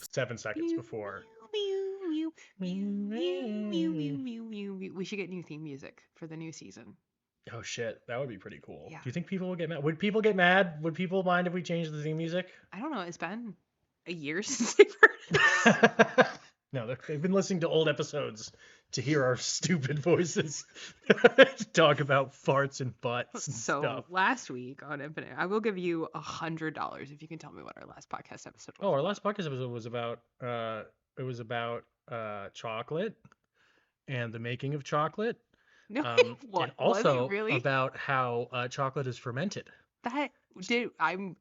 7 seconds before. Mew, mew, mew, mew, mew, mew, mew, mew. We should get new theme music for the new season. Oh shit, that would be pretty cool. Yeah. Do you think people will get mad? Would people get mad? Would people mind if we changed the theme music? I don't know. It's been a year since they've heard this. No, they've been listening to old episodes to hear our stupid voices talk about farts and butts and So stuff. last week on Infinite, I will give you $100 if you can tell me what our last podcast episode was. Oh, our last podcast episode was about chocolate and the making of chocolate. No, And what was it also really? about how chocolate is fermented. That did I'm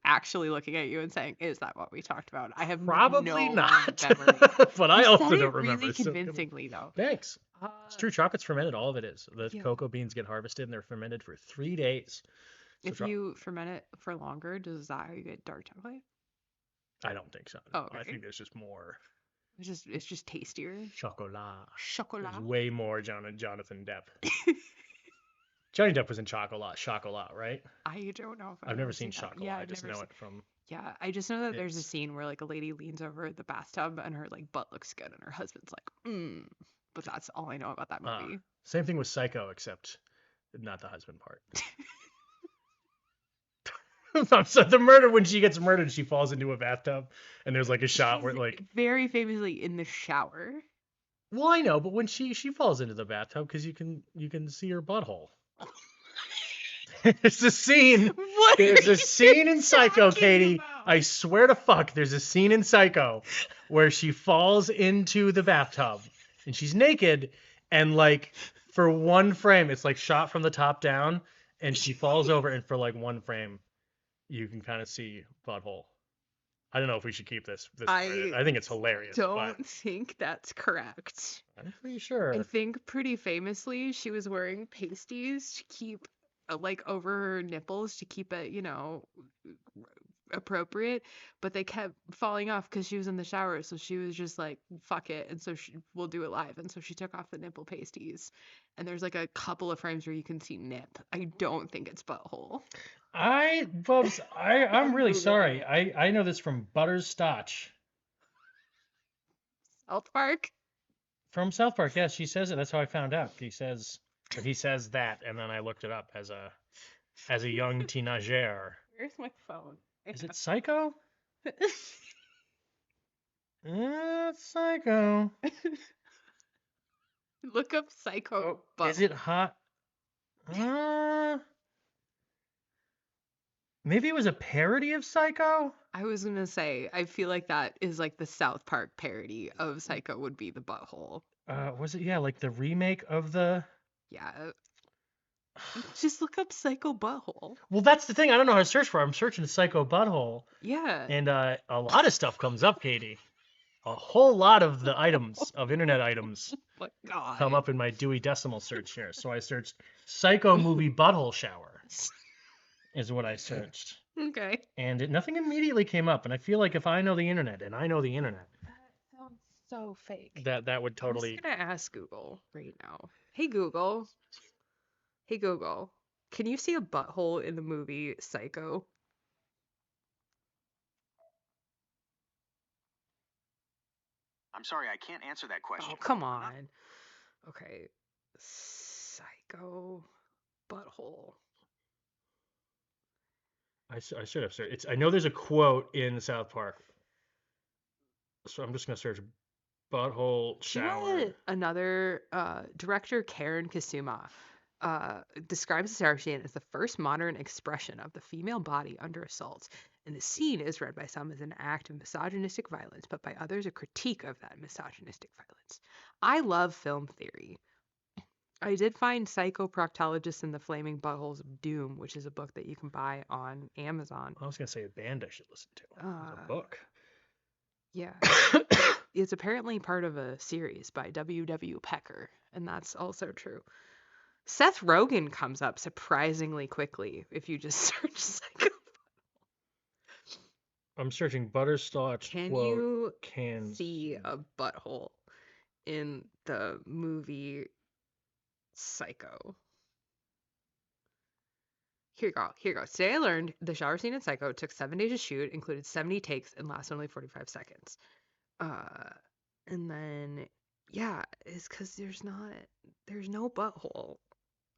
actually looking at you and saying, "Is that what we talked about?" I have Probably no not, memory. but I You also said don't it remember. really So convincingly, though. thanks. It's true. Chocolate's fermented. All of it is. The Yeah. cocoa beans get harvested and they're fermented for 3 days. So If you ferment it for longer, does that how you get dark chocolate? I don't think so. Oh, I okay. think there's just more It's just tastier. chocolat. Chocolat. There's way more Jonathan Depp. Johnny Depp was in Chocolat, right? I don't know if I've never seen that. Chocolat. Yeah, I I've just never know seen. it from. Yeah, I just know that there's a It's- scene where like a lady leans over the bathtub and her like butt looks good and her husband's like, But that's all I know about that movie. Same thing with Psycho, except not the husband part. So the murder, when she gets murdered, she falls into a bathtub, and there's like a shot where She's like, very famously in the shower. well, I know, but when she falls into the bathtub because you can see her butthole. There's a scene. What There's are a scene in you Psycho, talking Katie. about? I swear to fuck, there's a scene in Psycho where she falls into the bathtub and she's naked, and like for one frame, it's like shot from the top down, and she falls over, and for like one frame, you can kind of see butthole. I don't know if we should keep this. I think it's hilarious. Don't think that's correct. I'm pretty sure. I think pretty famously she was wearing pasties to keep like over her nipples to keep it, appropriate, but they kept falling off because she was in the shower, so she was just like, fuck it, and so we'll do it live, and so she took off the nipple pasties, and there's like a couple of frames where you can see nip. I don't think it's butthole. Folks, I'm really sorry. I know this from Butterscotch. South Park? From South Park, yes, she says it. That's how I found out. He says that, and then I looked it up as a young teenager. Where's my phone? Is it Psycho? It's Psycho. Look up Psycho. Is it hot? Maybe it was a parody of Psycho? I was gonna say, I feel like that is like the South Park parody of Psycho would be the butthole. Was it, yeah, like the remake of the... Yeah. Just look up Psycho butthole. Well, that's the thing. I don't know how to search for it. I'm searching Psycho butthole. Yeah. And a lot of stuff comes up, Katie. A whole lot of the items, of internet items, My God. come up in my Dewey Decimal search here. So I searched Psycho movie butthole shower, is what I searched. Okay. And nothing immediately came up. And I feel like if I know the internet, and I know the internet, That sounds so fake. that would totally... I'm just gonna ask Google right now. Hey Google. Hey Google. Can you see a butthole in the movie Psycho? I'm sorry, I can't answer that question. Oh, come on. Okay. Psycho butthole. I should have searched. I know there's a quote in South Park. So I'm just going to search butthole Do you know shower. that another director, Karen Kasuma, describes the shower scene as the first modern expression of the female body under assault, and the scene is read by some as an act of misogynistic violence, but by others a critique of that misogynistic violence. I love film theory. I did find Psychoproctologist and the Flaming Buttholes of Doom, which is a book that you can buy on Amazon. I was going to say a band I should listen to. It's a book. Yeah. It's apparently part of a series by W.W. Pecker, and that's also true. Seth Rogen comes up surprisingly quickly if you just search Psycho. I'm searching butterscotch Can quote you can see a butthole in the movie Psycho? Here you go. Here you go. Today I learned the shower scene in Psycho took 7 days to shoot, included 70 takes, and lasted only 45 seconds. And then, yeah, it's because there's no butthole.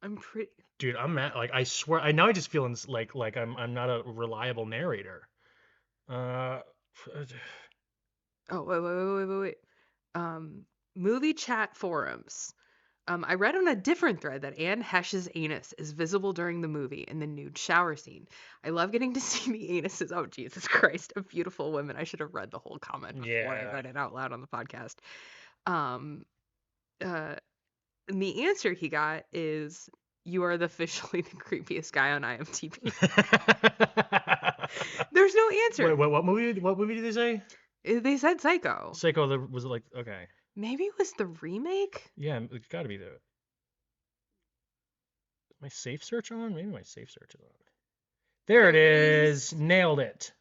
I'm pretty. Dude, I'm mad. Like, I swear, I now I just feel like I'm not a reliable narrator. Oh, wait. Movie chat forums. I read on a different thread that Anne Heche's anus is visible during the movie in the nude shower scene. I love getting to see the anuses. Oh, Jesus Christ, of beautiful women. I should have read the whole comment before I read it out loud on the podcast. And the answer he got is, you are officially the creepiest guy on IMDb. There's no answer. Wait, what movie did they say? They said Psycho. Psycho, was it like, okay. Maybe it was the remake? Yeah, it's got to be my safe search on? Maybe my safe search is on. There it is. Nailed it.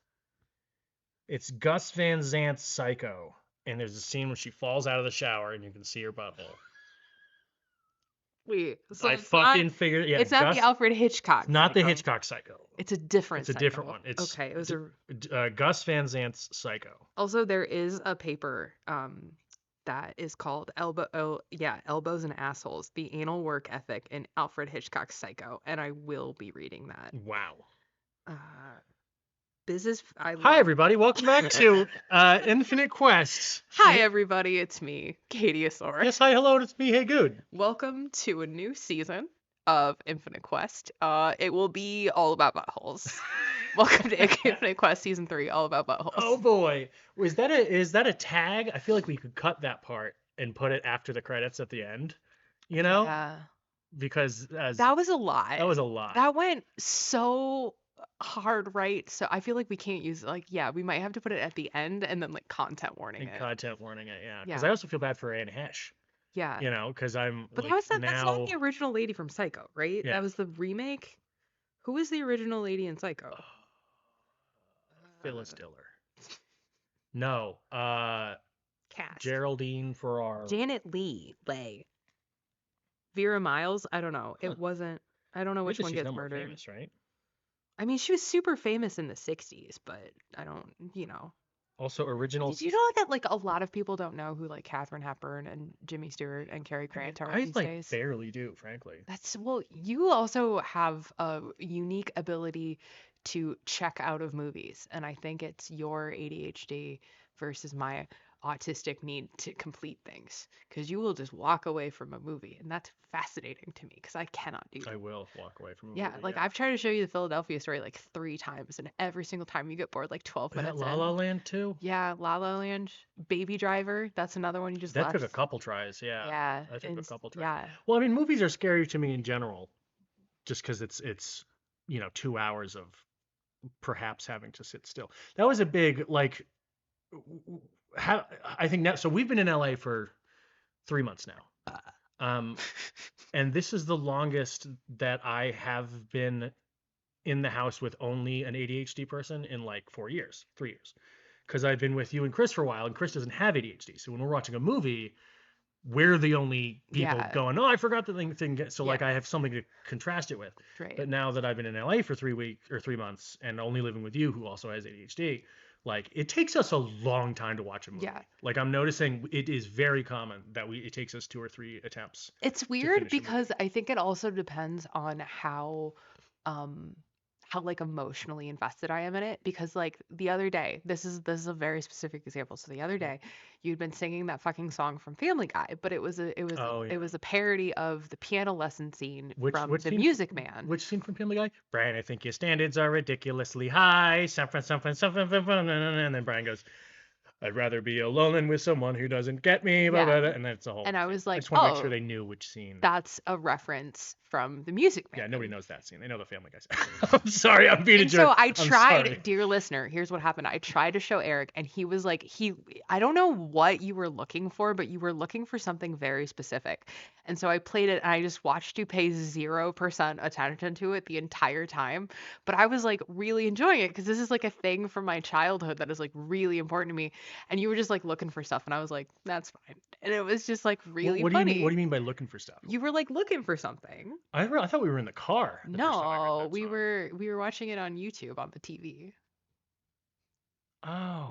It's Gus Van Zant's Psycho. And there's a scene where she falls out of the shower and you can see her butthole. Wait, so I fucking figured. Yeah, it's not the Alfred Hitchcock. Not Psycho. the Hitchcock Psycho. It's a different. It's a different one. It's okay. It was Gus Van Zant's Psycho. Also, there is a paper that is called Elbows and Assholes: The Anal Work Ethic in Alfred Hitchcock's Psycho, and I will be reading that. Wow. Hi everybody, welcome back to Infinite Quest. Hi everybody, it's me, Catieosaurus. Yes, hi, hello, it's me, hey good. Welcome to a new season of Infinite Quest. It will be all about buttholes. Welcome to Infinite Quest Season 3, all about buttholes. Oh boy, is that a tag? I feel like we could cut that part and put it after the credits at the end. You know? Yeah. Because that was a lot. That was a lot. That went so hard right, so I feel like we can't use we might have to put it at the end and then content warning it. Yeah, because I also feel bad for Anne Heche. Yeah, you know, because but that's not the original lady from Psycho, right? Yeah. That was the remake. Who was the original lady in Psycho? Phyllis Diller. No, Cast. Geraldine Farrar. Janet Leigh. Vera Miles. I don't know. It wasn't. I don't know which one gets murdered. Famous, right? I mean, she was super famous in the 60s, but I don't, Also original. Did you know that a lot of people don't know who Katharine Hepburn and Jimmy Stewart and Cary Grant are these days? I barely do, frankly. You also have a unique ability to check out of movies, and I think it's your ADHD versus my autistic need to complete things, because you will just walk away from a movie, and that's fascinating to me because I cannot do that. I will walk away from a movie. Yeah, I've tried to show you the Philadelphia Story 3 times, and every single time you get bored 12 minutes La La Land too? Yeah, La La Land. Baby Driver, that's another one you just left. That took a couple tries, yeah. Yeah. That took a couple tries. Yeah. Well, I mean, movies are scary to me in general, just because it's 2 hours of perhaps having to sit still. That was a big I think now. So we've been in LA for 3 months now, and this is the longest that I have been in the house with only an ADHD person in 3 years, because I've been with you and Chris for a while, and Chris doesn't have ADHD. So when we're watching a movie, we're the only people going, oh, I forgot the thing. So I have something to contrast it with. Right. But now that I've been in LA for 3 months and only living with you, who also has ADHD, it takes us a long time to watch a movie. Yeah. I'm noticing it is very common that it takes us 2 or 3 attempts. It's weird because I think it also depends on how emotionally invested I am in it, because the other day, this is a very specific example. So the other day, you'd been singing that fucking song from Family Guy, but it was a parody of the piano lesson scene from The Music Man. Which scene from Family Guy? Brian, I think your standards are ridiculously high. Something, and then Brian goes, I'd rather be alone with someone who doesn't get me, blah, blah, blah, and that's a whole. And I was I just want to make sure they knew which scene. That's a reference from The Music Man. Yeah, nobody knows that scene. They know the Family Guy scene. I'm sorry, I'm being a jerk. So I tried, dear listener, here's what happened. I tried to show Eric, and he was I don't know what you were looking for, but you were looking for something very specific. And so I played it, and I just watched you pay 0% attention to it the entire time. But I was really enjoying it, because this is a thing from my childhood that is really important to me. And you were just like looking for stuff, and I was like, that's fine. And it was just like really What do you funny. mean? What do you mean by looking for stuff? You were like looking for something. I thought we were in the car. The first time I heard No, that we song. were watching it on YouTube on the TV. Oh.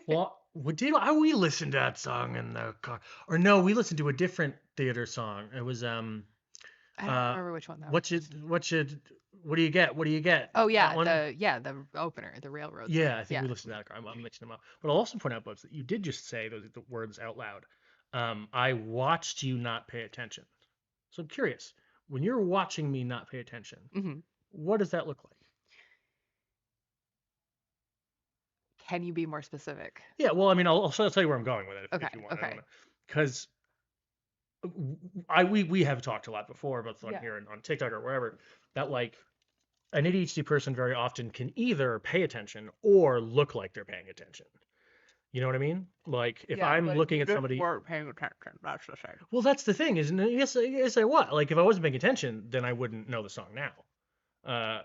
Well, we listened to that song in the car? Or no, we listened to a different theater song. It was I don't remember which one that what do you get? What do you get? Oh That yeah, one? the opener, the railroad. Yeah, thing. I think Yeah. we listened to that. I'm mentioning them out. But I'll also point out, Bubs, that you did just say the words out loud. I watched you not pay attention. So I'm curious, when you're watching me not pay attention, hmm what does that look like? Can you be more specific? Yeah, well, I mean, I'll tell you where I'm going with it Okay, if you want. okay. Because we have talked a lot before, both on Yeah. here and on TikTok or wherever, that like an ADHD person very often can either pay attention or look like they're paying attention. You know what I mean? Like if I'm looking at somebody, weren't paying attention. That's the same. well, that's the thing, isn't it? Yes, I what? Like if I wasn't paying attention, then I wouldn't know the song now. I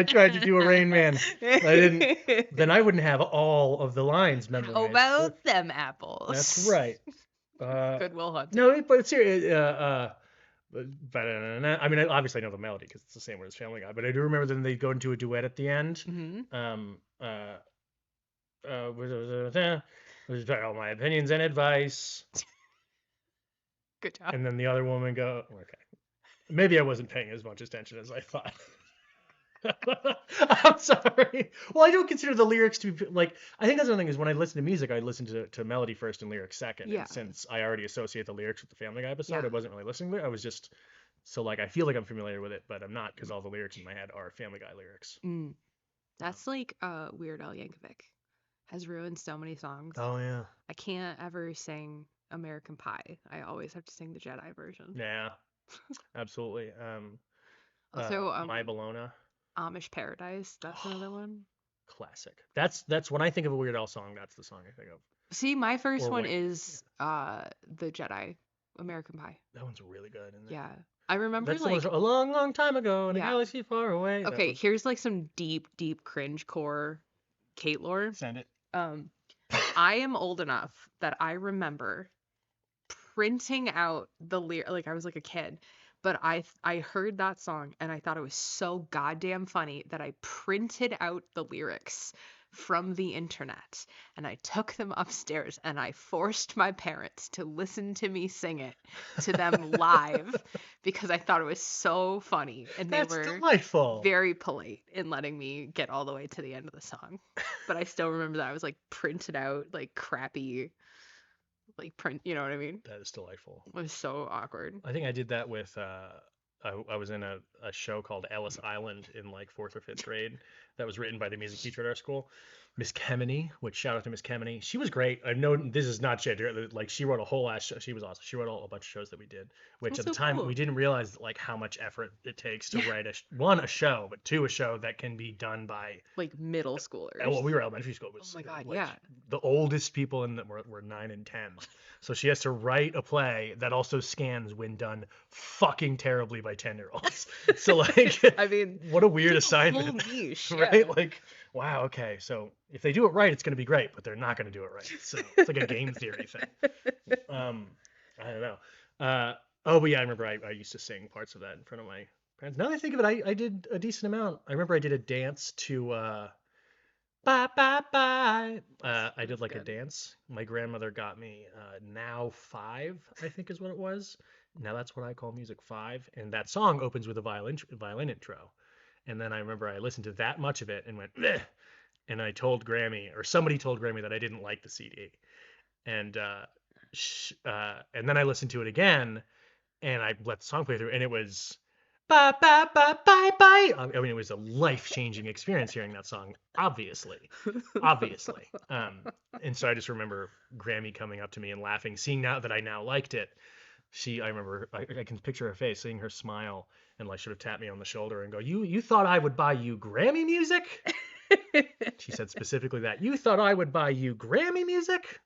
tried to do a Rain Man. I didn't. Then I wouldn't have all of the lines memorized. How about them apples? That's right. Goodwill Hunting. No, but it's serious. I mean, obviously I know the melody because it's the same word as Family Guy. But I do remember then they go into a duet at the end. hmm All my opinions and advice. Good job. And then the other woman go, okay. Maybe I wasn't paying as much attention as I thought. I'm sorry. Well, I don't consider the lyrics to be like. I think that's the thing is when I listen to music, I listen to melody first and lyrics second. Yeah. And since I already associate the lyrics with the Family Guy episode, Yeah. I wasn't really listening to it. I was just so like I feel like I'm familiar with it, but I'm not because all the lyrics in my head are Family Guy lyrics. That's like Weird Al Yankovic has ruined so many songs. Oh yeah. I can't ever sing American Pie. I always have to sing the Jedi version. Yeah. Absolutely. Also, My Bologna. Amish Paradise. That's another one. Classic. That's when I think of a Weird Al song. That's the song I think of. See, my first Or one wait, is the Jedi, American Pie. That one's really good. Isn't it? Yeah, I remember That's the like one a long, long time ago in a Yeah. galaxy far away. That okay, was- here's like some deep, deep cringe core Kate lore. Send it. I am old enough that I remember printing out the lyric. Like I was like a kid, but I heard that song and I thought it was so goddamn funny that I printed out the lyrics from the internet and I took them upstairs and I forced my parents to listen to me sing it to them live because I thought it was so funny and they That's were delightful. very polite in letting me get all the way to the end of the song. But I still remember that I was like printed out like crappy like print, you know what I mean? That is delightful. It was so awkward. I think I did that with I was in a show called Ellis Island in like 4th or 5th grade that was written by the music teacher at our school, Miss Kemeny, which shout out to Miss Kemeny. She was great. I know this is not shit. Like she wrote a whole ass show. She was awesome. She wrote a bunch of shows that we did, which That's at the so time cool. we didn't realize like how much effort it takes to Yeah. write a show, but two, a show that can be done by Like middle schoolers. well, we were elementary school. It was Oh my God, like, yeah. The oldest people in that were 9 and 10. So she has to write a play that also scans when done fucking terribly by 10-year-olds. So like, I mean, what a weird it's a whole assignment, niche, right? yeah. Like, wow, okay. So if they do it right, it's going to be great, but they're not going to do it right. So it's like a game theory thing. I don't know. Oh, but yeah, I remember I used to sing parts of that in front of my parents. Now that I think of it, I did a decent amount. I remember I did a dance to bye bye bye. I did like a good. dance. My grandmother got me Now 5, I think is what it was. Now that's what I call music 5, and that song opens with a violin intro. And then I remember I listened to that much of it and went, "Bleh," and I told Grammy, or somebody told Grammy that I didn't like the CD, and then I listened to it again, and I let the song play through, and it was bye bye bye bye bye. I mean, it was a life-changing experience hearing that song, obviously. And so I just remember Grammy coming up to me and laughing, seeing now that I now liked it. I remember I can picture her face, seeing her smile and like sort of tap me on the shoulder and go, "You thought I would buy you Grammy music?" She said specifically that. "You thought I would buy you Grammy music?"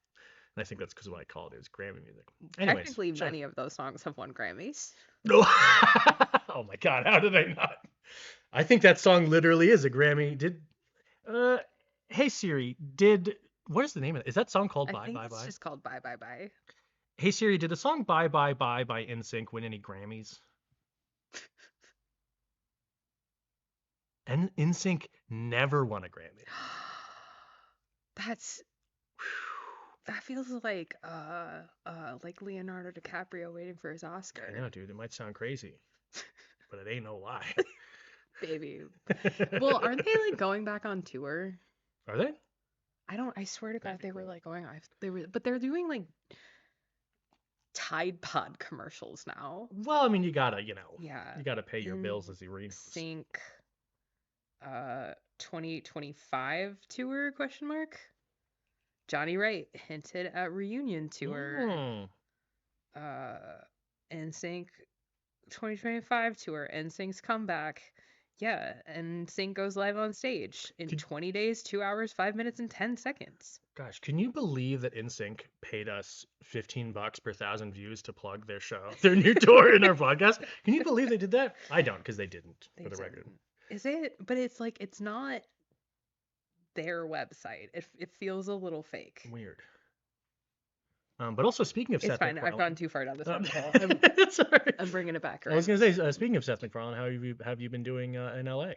And I think that's because what I called it is Grammy music. Anyways, Technically, check. many of those songs have won Grammys. No. Oh my God, how did I not? I think that song literally is a Grammy. Hey Siri, what is the name of it? Is that song called I Bye think Bye it's Bye? just called Bye Bye Bye. Hey Siri, did the song Bye Bye Bye by NSYNC win any Grammys? And NSYNC never won a Grammy. That's that feels like Leonardo DiCaprio waiting for his Oscar. I know, dude. It might sound crazy, but it ain't no lie. Baby. Well, aren't they like going back on tour? Are they? I swear to God, That'd be they were cool. like going but they're doing like Tide Pod commercials now. Well, I mean, you gotta pay your bills as arenas. Sync 2025 tour question mark. Johnny Wright hinted at reunion tour. NSYNC 2025 tour. NSYNC's comeback. Yeah, NSYNC goes live on stage in 20 days, 2 hours, 5 minutes, and 10 seconds. Gosh, can you believe that NSYNC paid us $15 per 1,000 views to plug their show, their new tour in our podcast? Can you believe they did that? I don't, because they didn't, for the record. Is it? But it's like, it's not their website. It feels a little fake. Weird. But also, speaking of It's Seth fine. MacFarlane, I've gone too far down this rabbit hole. Sorry. I'm bringing it back. I was gonna say, speaking of Seth MacFarlane, how have you been doing in LA?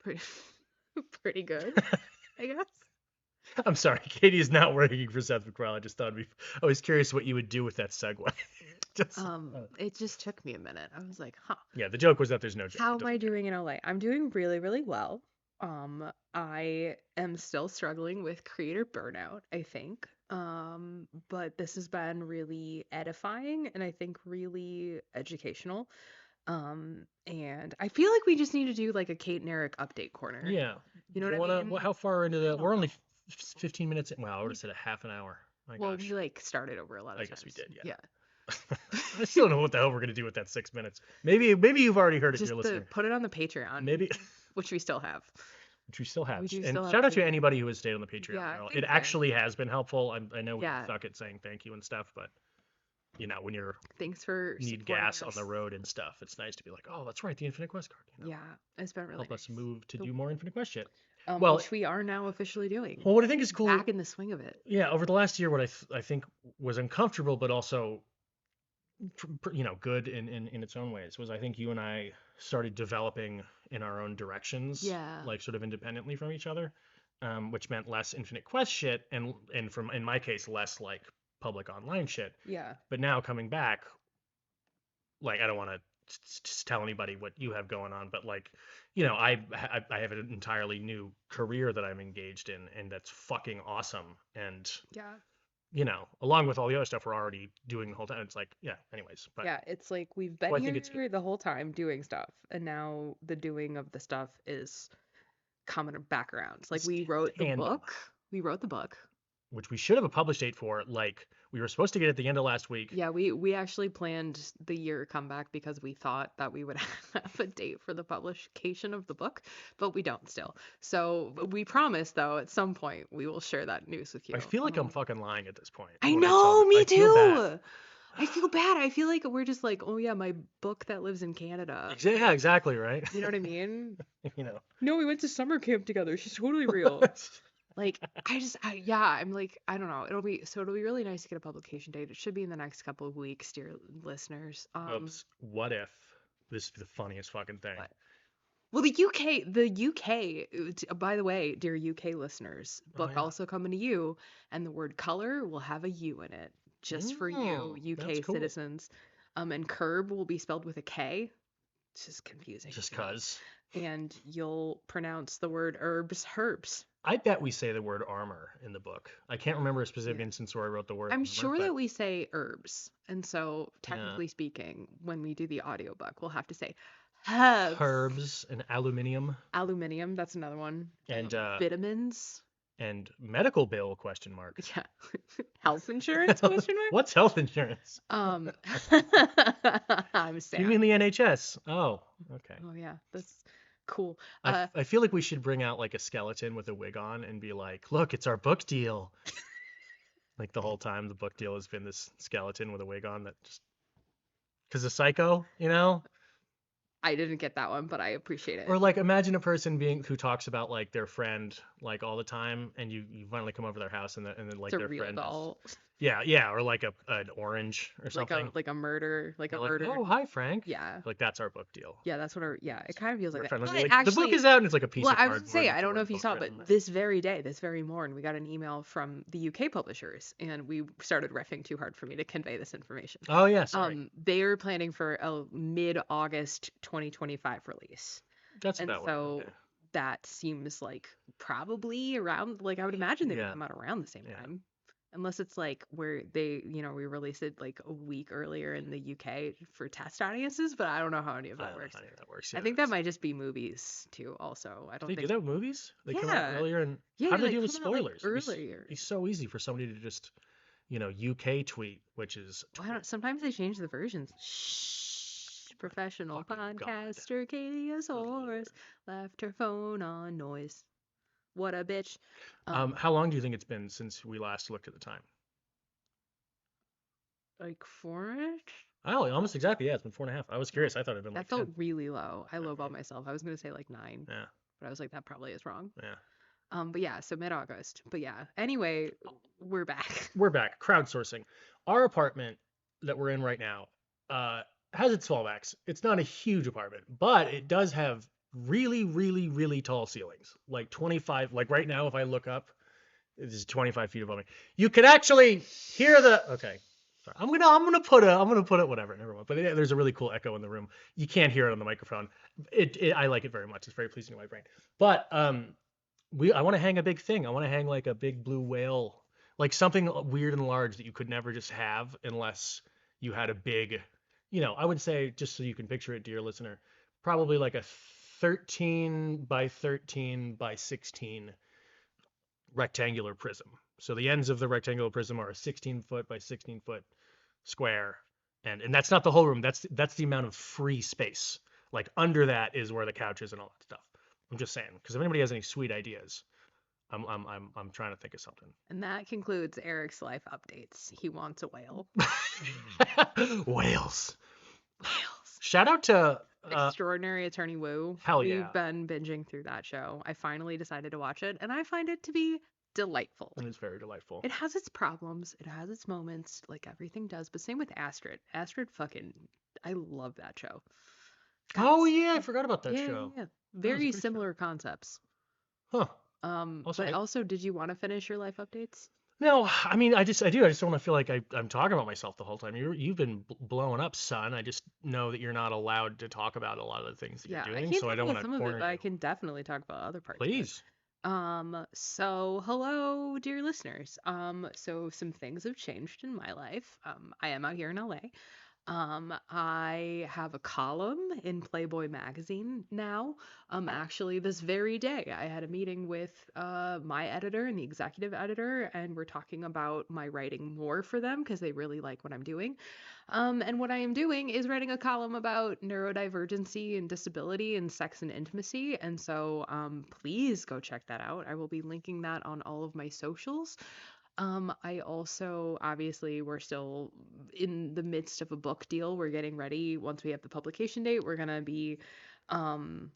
Pretty good, I guess. I'm sorry, Catie is not working for Seth MacFarlane. I just thought I was curious what you would do with that segue. It just took me a minute. I was like, huh. Yeah, the joke was that there's no joke. How am I doing in LA? I'm doing really, really well. I am still struggling with creator burnout, I think. But this has been really edifying and I think really educational. And I feel like we just need to do like a Catie and Erik update corner. Yeah. You know what I mean? How far into that? We're only 15 minutes in. Well, I would have said a half an hour. My well, gosh. we like started over a lot of I times. guess we did, yeah. Yeah. I still don't know what the hell we're gonna do with that 6 minutes. Maybe you've already heard it, Just you're listening. put it on the Patreon. Maybe. Which we still have. Which we still have. We do And still have shout out to Patreon. anybody who has stayed on the Patreon. Yeah, You know, thank it you. actually has been helpful. I know we Yeah. suck at saying thank you and stuff, but you know, when you're Thanks for need supporting gas on us. the road and stuff, it's nice to be like, oh, that's right, the Infinite Quest card. You know, Yeah, it's been really help nice. us move to do more Infinite Quest shit. Well, which we are now officially doing. Well, what I think is cool. Back in the swing of it. Yeah, over the last year, what I think was uncomfortable, but also, you know, good in its own ways, was I think you and I started developing in our own directions. Yeah. Like sort of independently from each other, which meant less Infinite Quest shit, and from in my case less like public online shit. Yeah. But now coming back, like I don't want to just tell anybody what you have going on, but like, you know, I have an entirely new career that I'm engaged in, and that's fucking awesome. And Yeah. you know, along with all the other stuff we're already doing the whole time, it's like, yeah. Anyways, but Yeah, it's like we've been I think it's here the whole time doing stuff, and now the doing of the stuff is coming back around. Like we wrote the tandem. book. We wrote the book. Which we should have a publish date for. Like we were supposed to get at the end of last week. Yeah, we actually planned the year comeback because we thought that we would have a date for the publication of the book, but we don't still. So we promise though at some point we will share that news with you. I feel like I'm fucking lying at this point. I when know, me I feel bad. too. I feel bad. I feel like we're just like, oh yeah, my book that lives in Canada. Yeah, exactly, right? You know what I mean? You know. No, we went to summer camp together. She's totally real. Like, I'm like, I don't know. It'll be really nice to get a publication date. It should be in the next couple of weeks, dear listeners. Oops. What if this is the funniest fucking thing? What? Well, the UK, by the way, dear UK listeners, book also coming to you, and the word color will have a U in it, just for you, UK cool. citizens. And curb will be spelled with a K. It's just confusing. Just cause. And you'll pronounce the word herbs. I bet we say the word armor in the book. I can't remember a specific instance where I wrote the word. I'm armor, sure that we say herbs. And so, technically Yeah. speaking, when we do the audiobook, we'll have to say herbs. Herbs and aluminium. Aluminium, that's another one. And vitamins. And medical bill ? Yeah. Health insurance ? What's health insurance? I'm sad. You mean the NHS? Oh, okay. Oh yeah, that's cool. I feel like we should bring out like a skeleton with a wig on and be like, look, it's our book deal. Like the whole time the book deal has been this skeleton with a wig on that just because of Psycho, you know? I didn't get that one, but I appreciate it. Or like imagine a person who talks about like their friend like all the time, and you finally come over to their house and then like It's a their real friend doll. yeah, or like an orange or something. Like a murder, like a You're like, murder. oh hi Frank. Yeah. Like that's our book deal. Yeah, that's what it kind of feels like Our that. friend will be But like, the book actually, is out, and it's like a piece well, of I was gonna cardboard say, with I the don't know word if you book saw, written but on it. this very day, this very morning, we got an email from the UK publishers, and we started riffing too hard for me to convey this information. Oh yeah, sorry. They're planning for a mid-August 2025 release. That's And about so what. Okay. that seems like probably around, like I would imagine they would Yeah. come out around the same Yeah. time. Unless it's like where they, we release it like a week earlier in the UK for test audiences, but I don't know how any of I that don't know works. how any of that works. I think that might just be movies too, also. I Do don't they think. do that with movies? They come out Yeah. earlier, and Yeah, how do they they deal with come out, like, spoilers? It'd earlier. be so easy for somebody to just, UK tweet, which is Why don't, sometimes they change the versions. Shh. Professional fucking God. podcaster Catieosaurus left her phone on noise. What a bitch. How long do you think it's been since we last looked at the time? Like 4-ish? Oh, almost exactly. Yeah, it's been 4.5. I was curious. I thought it'd been That like felt 10. really low. I Yeah, lowballed right. myself. I was gonna say like 9, Yeah, but I was like, that probably is wrong. yeah. But yeah, so mid-August. But yeah. Anyway, we're back. We're back. Crowdsourcing. Our apartment that we're in right now has its fallbacks. It's not a huge apartment, but it does have really, really, really tall ceilings. Like 25. Like right now, if I look up, it is 25 feet above me. You can actually hear the. Okay. Sorry. I'm gonna put it whatever. Never mind. But there's a really cool echo in the room. You can't hear it on the microphone. I like it very much. It's very pleasing to my brain. But I want to hang a big thing. I want to hang like a big blue whale, like something weird and large that you could never just have unless you had a big, I would say, just so you can picture it, dear listener, probably like a 13 by 13 by 16 rectangular prism. So the ends of the rectangular prism are a 16-foot by 16-foot square, and that's not the whole room. That's the amount of free space. Like under that is where the couch is and all that stuff. I'm just saying, because if anybody has any sweet ideas, I'm trying to think of something. And that concludes Eric's life updates. He wants a whale. Whales. Whales. Shout out to Extraordinary Attorney Woo. Hell We've yeah. been binging through that show. I finally decided to watch it, and I find it to be delightful. And it's very delightful. It has its problems. It has its moments, like everything does. But same with Astrid. Astrid fucking, I love that show. Oh yeah, I forgot about that show. Yeah. was Very pretty similar concepts. Huh. But also, did you want to finish your life updates? No, I mean, I do. I just don't want to feel like I'm talking about myself the whole time. You've been blowing up, son. I just know that you're not allowed to talk about a lot of the things that you're doing, so I don't want to some of it, corner but I you. can definitely talk about other parts. Please. So hello, dear listeners. So some things have changed in my life. I am out here in LA. I have a column in Playboy magazine now. Actually, this very day, I had a meeting with my editor and the executive editor, and we're talking about my writing more for them because they really like what I'm doing. And what I am doing is writing a column about neurodivergency and disability and sex and intimacy. And so please go check that out. I will be linking that on all of my socials. I also, obviously, we're still in the midst of a book deal. We're getting ready. Once we have the publication date, we're gonna be Hawking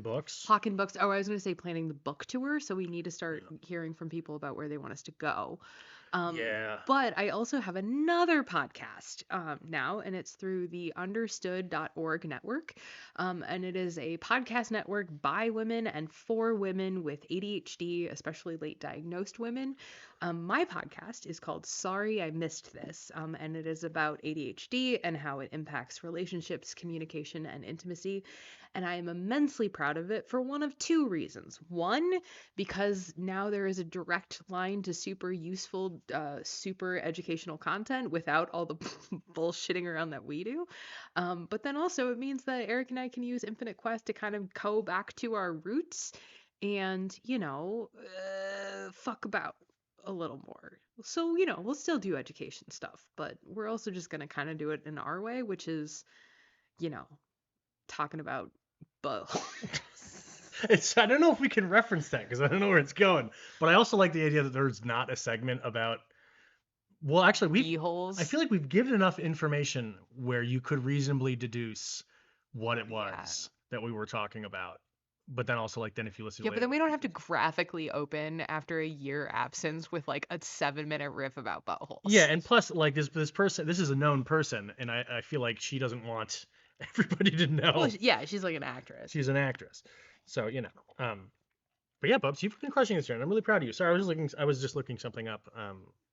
books. Hawking books. Oh, I was gonna say planning the book tour, so we need to start hearing from people about where they want us to go. Yeah. But I also have another podcast now, and it's through the understood.org network. And it is a podcast network by women and for women with ADHD, especially late diagnosed women. My podcast is called Sorry I Missed This, and it is about ADHD and how it impacts relationships, communication, and intimacy. And I am immensely proud of it for one of two reasons. One, because now there is a direct line to super useful, super educational content without all the bullshitting around that we do. But then also it means that Erik and I can use Infinite Quest to kind of go back to our roots and, fuck about a little more. So, we'll still do education stuff, but we're also just going to kind of do it in our way, which is, talking about buttholes. I don't know if we can reference that because I don't know where it's going. But I also like the idea that there's not a segment about Well, actually, bee holes. I feel like we've given enough information where you could reasonably deduce what it was that we were talking about. But then also, like, then if you listen to Yeah, it but later, then we don't have to graphically open after a year absence with like a 7-minute riff about buttholes. yeah, and plus, like, this person, this is a known person, and I feel like she doesn't want everybody to know Well, yeah, she's like an actress. she's an actress. So, you know, but yeah, Bubs, you've been crushing this year, and I'm really proud of you. Sorry, I was just looking something up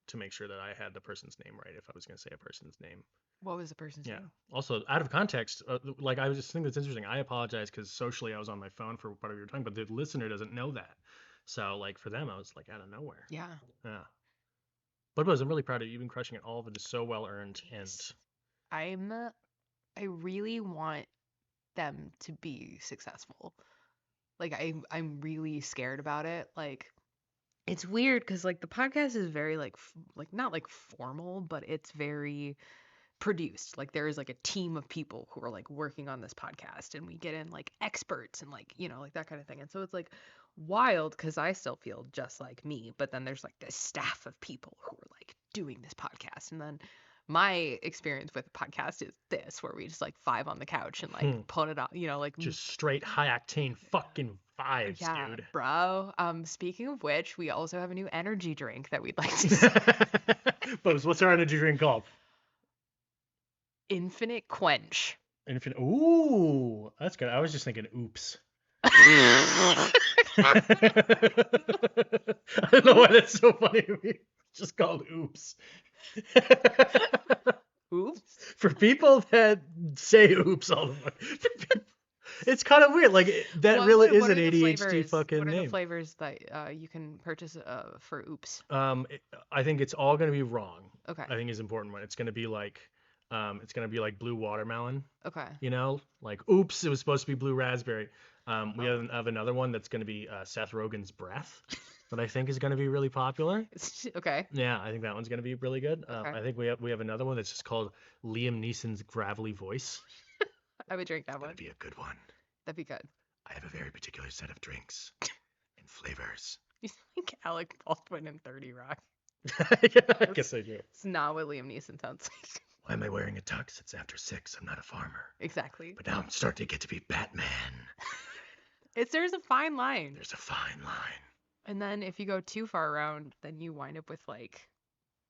to make sure that I had the person's name right if I was going to say a person's name. What was the person's Yeah. name? Also, out of context, like I was just thinking that's interesting. I apologize because socially I was on my phone for part of your time, but the listener doesn't know that. So, like, for them, I was like out of nowhere. Yeah. Yeah. But Buzz, I'm really proud of you. You've been crushing it. All of it is so well earned, and I really want them to be successful. Like I'm really scared about it. Like it's weird because like the podcast is very like not like formal, but it's very produced. Like there is like a team of people who are like working on this podcast, and we get in like experts and like like that kind of thing. And so it's like wild because I still feel just like me, but then there's like this staff of people who are like doing this podcast, and then my experience with the podcast is this, where we just like vibe on the couch and like put it on, like just straight high octane fucking vibes, yeah, dude. bro. Speaking of which, we also have a new energy drink that we'd like to see. Buzz, what's our energy drink called? Infinite Quench. Infinite. Ooh, that's good. I was just thinking, oops. I don't know why that's so funny to me. It's just called oops. Oops. For people that say oops all the time, it's kind of weird. Like that really is an ADHD fucking name. What are the flavors that you can purchase for oops? I think it's all gonna be wrong. Okay. I think is an important one. It's gonna be like blue watermelon. Okay. Like oops, it was supposed to be blue raspberry. We have another one that's gonna be Seth Rogen's breath. That I think is going to be really popular. Okay. Yeah, I think that one's going to be really good. Okay. I think we have another one that's just called Liam Neeson's gravelly voice. I would drink that one. That'd be a good one. That'd be good. I have a very particular set of drinks and flavors. You sound like Alec Baldwin in 30 Rock. Yeah, I guess I do. It's not what Liam Neeson sounds like. Why am I wearing a tux? It's after 6. I'm not a farmer. Exactly. But now I'm starting to get to be Batman. There's a fine line. There's a fine line. And then if you go too far around, then you wind up with like,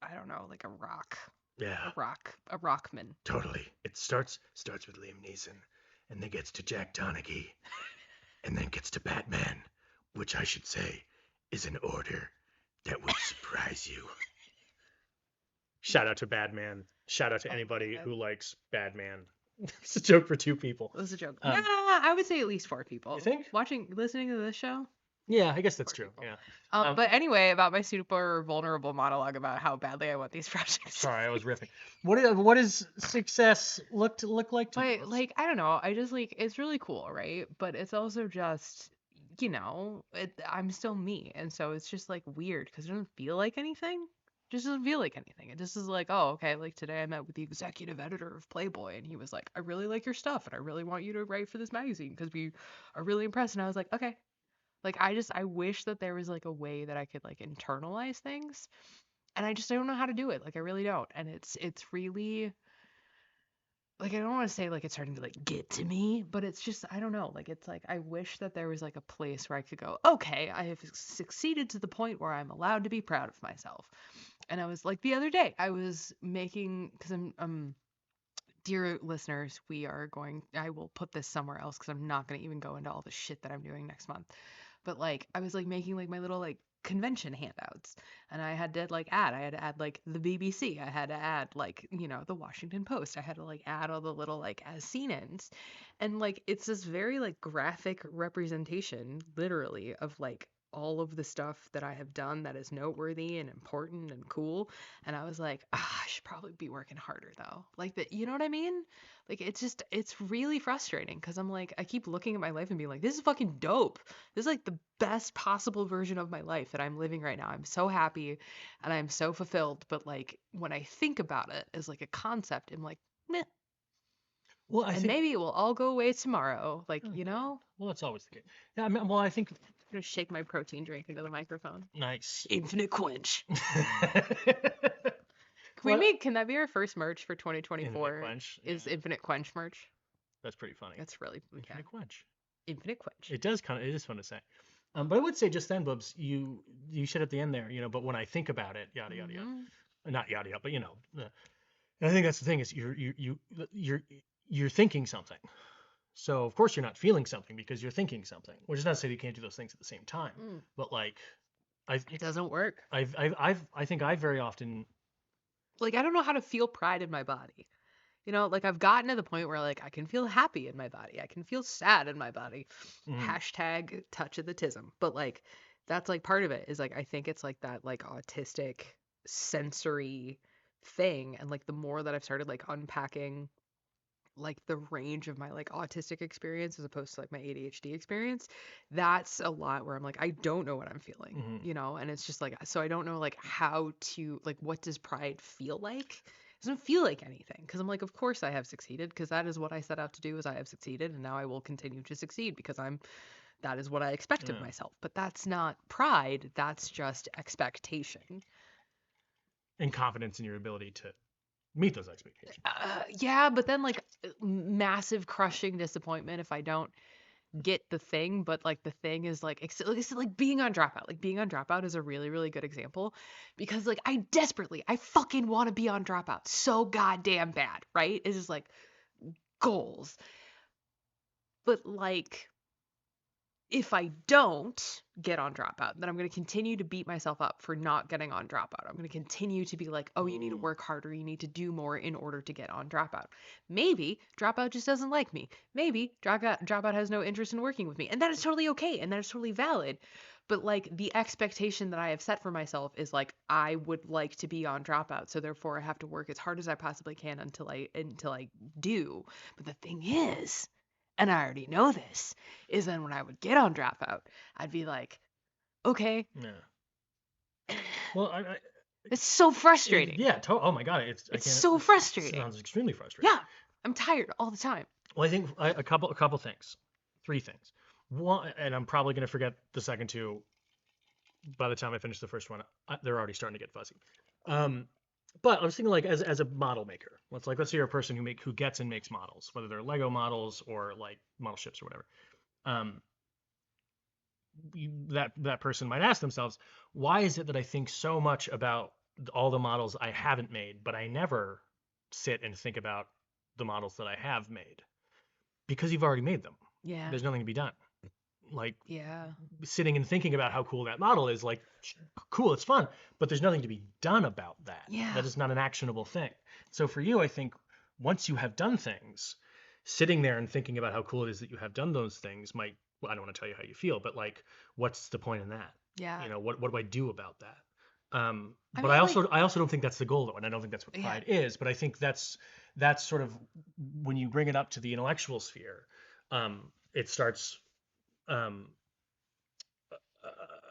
I don't know, like a rock. Yeah. A rockman. Totally. It starts with Liam Neeson, and then gets to Jack Donaghy, and then gets to Batman, which I should say is an order that would surprise you. Shout out to Batman. Shout out to anybody who likes Batman. It's a joke for 2 people. It was a joke. I would say at least 4 people. You think? Listening to this show? Yeah, I guess that's true. People. Yeah. But anyway, about my super vulnerable monologue about how badly I want these projects. Sorry, I was riffing. What does success look like to you? But like, I don't know. I just like it's really cool, right? But it's also just, I'm still me, and so it's just like weird because it doesn't feel like anything. It just doesn't feel like anything. It just is like, oh, okay. Like today, I met with the executive editor of Playboy, and he was like, I really like your stuff, and I really want you to write for this magazine because we are really impressed. And I was like, okay. Like, I wish that there was, like, a way that I could, like, internalize things, and I don't know how to do it. Like, I really don't, and it's really, like, I don't want to say, like, it's starting to, like, get to me, but it's just, I don't know. Like, it's, like, I wish that there was, like, a place where I could go, okay, I have succeeded to the point where I'm allowed to be proud of myself. And I was, like, the other day, I was making, because I'm dear listeners, I will put this somewhere else because I'm not going to even go into all the shit that I'm doing next month. But like I was like making like my little like convention handouts, and I had to add like the BBC, I had to add like the Washington Post, I had to like add all the little like as seen ins, and like it's this very like graphic representation literally of like all of the stuff that I have done that is noteworthy and important and cool. And I was like, I should probably be working harder though. Like that, you know what I mean? Like it's really frustrating because I'm like, I keep looking at my life and being like, this is fucking dope. This is like the best possible version of my life that I'm living right now. I'm so happy and I'm so fulfilled. But like when I think about it as like a concept, I'm like, meh. Well, I think maybe it will all go away tomorrow. Like, Well, that's always the case. Yeah, I mean, well, I think I'm gonna shake my protein drink into the microphone. Nice. Infinite Quench. Can that be our first merch for Infinite 2024? Quench. Is Yeah, Infinite Quench merch? that's pretty funny. That's really Infinite Quench. Infinite Quench. It is fun to say. But I would say just then, Bubs, you said at the end there, but when I think about it, yada yada yada, Mhm. not yada yada, but and I think that's the thing is you're thinking something. So of course you're not feeling something because you're thinking something, which is not to say you can't do those things at the same time. Mm. But like, I It doesn't work. I think I very often. Like, I don't know how to feel pride in my body. Like I've gotten to the point where like I can feel happy in my body. I can feel sad in my body. Mhm. Hashtag touch of the tism. But like that's like part of it is like I think it's like that like autistic sensory thing. And like the more that I've started like unpacking like the range of my like autistic experience as opposed to like my ADHD experience, that's a lot where I'm like, I don't know what I'm feeling, Mhm. and it's just like, so I don't know like how to like, what does pride feel like? It doesn't feel like anything because I'm like, of course I have succeeded because that is what I set out to do is I have succeeded and now I will continue to succeed because that is what I expect of Yeah. myself. But that's not pride, that's just expectation. And confidence in your ability to meet those expectations. Yeah, but then like massive crushing disappointment if I don't get the thing, but like the thing is like it's like being on Dropout. Like being on Dropout is a really really good example because like I fucking want to be on Dropout so goddamn bad, right? It's just like goals. But like if I don't get on Dropout, then I'm going to continue to beat myself up for not getting on Dropout. I'm going to continue to be like, oh, you need to work harder. You need to do more in order to get on Dropout. Maybe Dropout just doesn't like me. Maybe Dropout has no interest in working with me. And that is totally okay. And that is totally valid. But like the expectation that I have set for myself is like, I would like to be on Dropout. So therefore I have to work as hard as I possibly can until I do. But the thing is, and I already know this, is then when I would get on Dropout, I'd be like, okay, Yeah. Well, it's so frustrating. Oh my God, It's so frustrating. Sounds extremely frustrating. Yeah, I'm tired all the time. Well, I think a couple things, three things. One, and I'm probably gonna forget the second two by the time I finish the first one. They're already starting to get fuzzy. But I was thinking like as a model maker, let's say you're a person who gets and makes models, whether they're Lego models or like model ships or whatever. Um, that person might ask themselves, why is it that I think so much about all the models I haven't made, but I never sit and think about the models that I have made? Because you've already made them. Yeah. There's nothing to be done. Like Yeah. sitting and thinking about how cool that model is, like cool, it's fun, but there's nothing to be done about that. Yeah. That is not an actionable thing. So for you, I think once you have done things, sitting there and thinking about how cool it is that you have done those things might, well, I don't want to tell you how you feel, but like, what's the point in that? Yeah. What do I do about that? I But mean, I like- also don't think that's the goal though, and I don't think that's what Yeah. pride is. But I think that's sort of when you bring it up to the intellectual sphere, it starts. Um,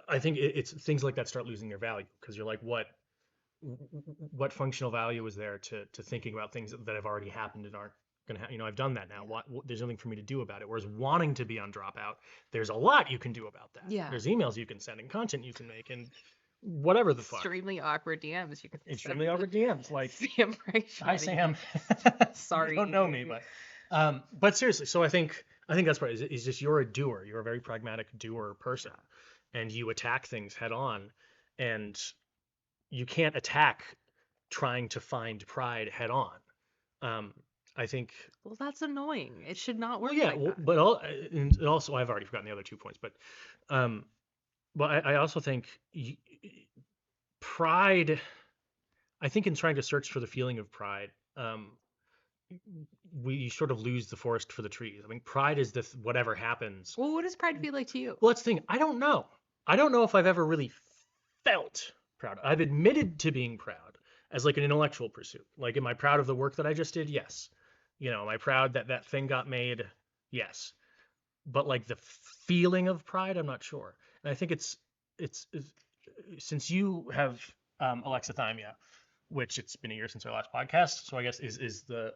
I think it's things like that start losing their value because you're like, what functional value is there to thinking about things that have already happened and aren't gonna happen? I've done that now. There's nothing for me to do about it. Whereas wanting to be on Dropout, there's a lot you can do about that. Yeah. There's emails you can send and content you can make and whatever the fuck. Extremely awkward DMs. You can Extremely awkward DMs like Sam right. hi Sam. Sorry, You don't know me, but seriously. So I think that's part. Is just you're a doer. You're a very pragmatic doer person, and you attack things head on, and you can't attack trying to find pride head on. I think. Well, that's annoying. It should not work. Well, yeah, like that. but also I've already forgotten the other 2 points, but I also think pride. I think in trying to search for the feeling of pride, we sort of lose the forest for the trees. I mean, pride is this whatever happens. Well, what does pride feel like to you? Well, that's the thing. I don't know. I don't know if I've ever really felt proud. I've admitted to being proud as like an intellectual pursuit. Like, am I proud of the work that I just did? Yes. Am I proud that that thing got made? Yes. But like the feeling of pride, I'm not sure. And I think it's since you have alexithymia, which it's been a year since our last podcast, so I guess is the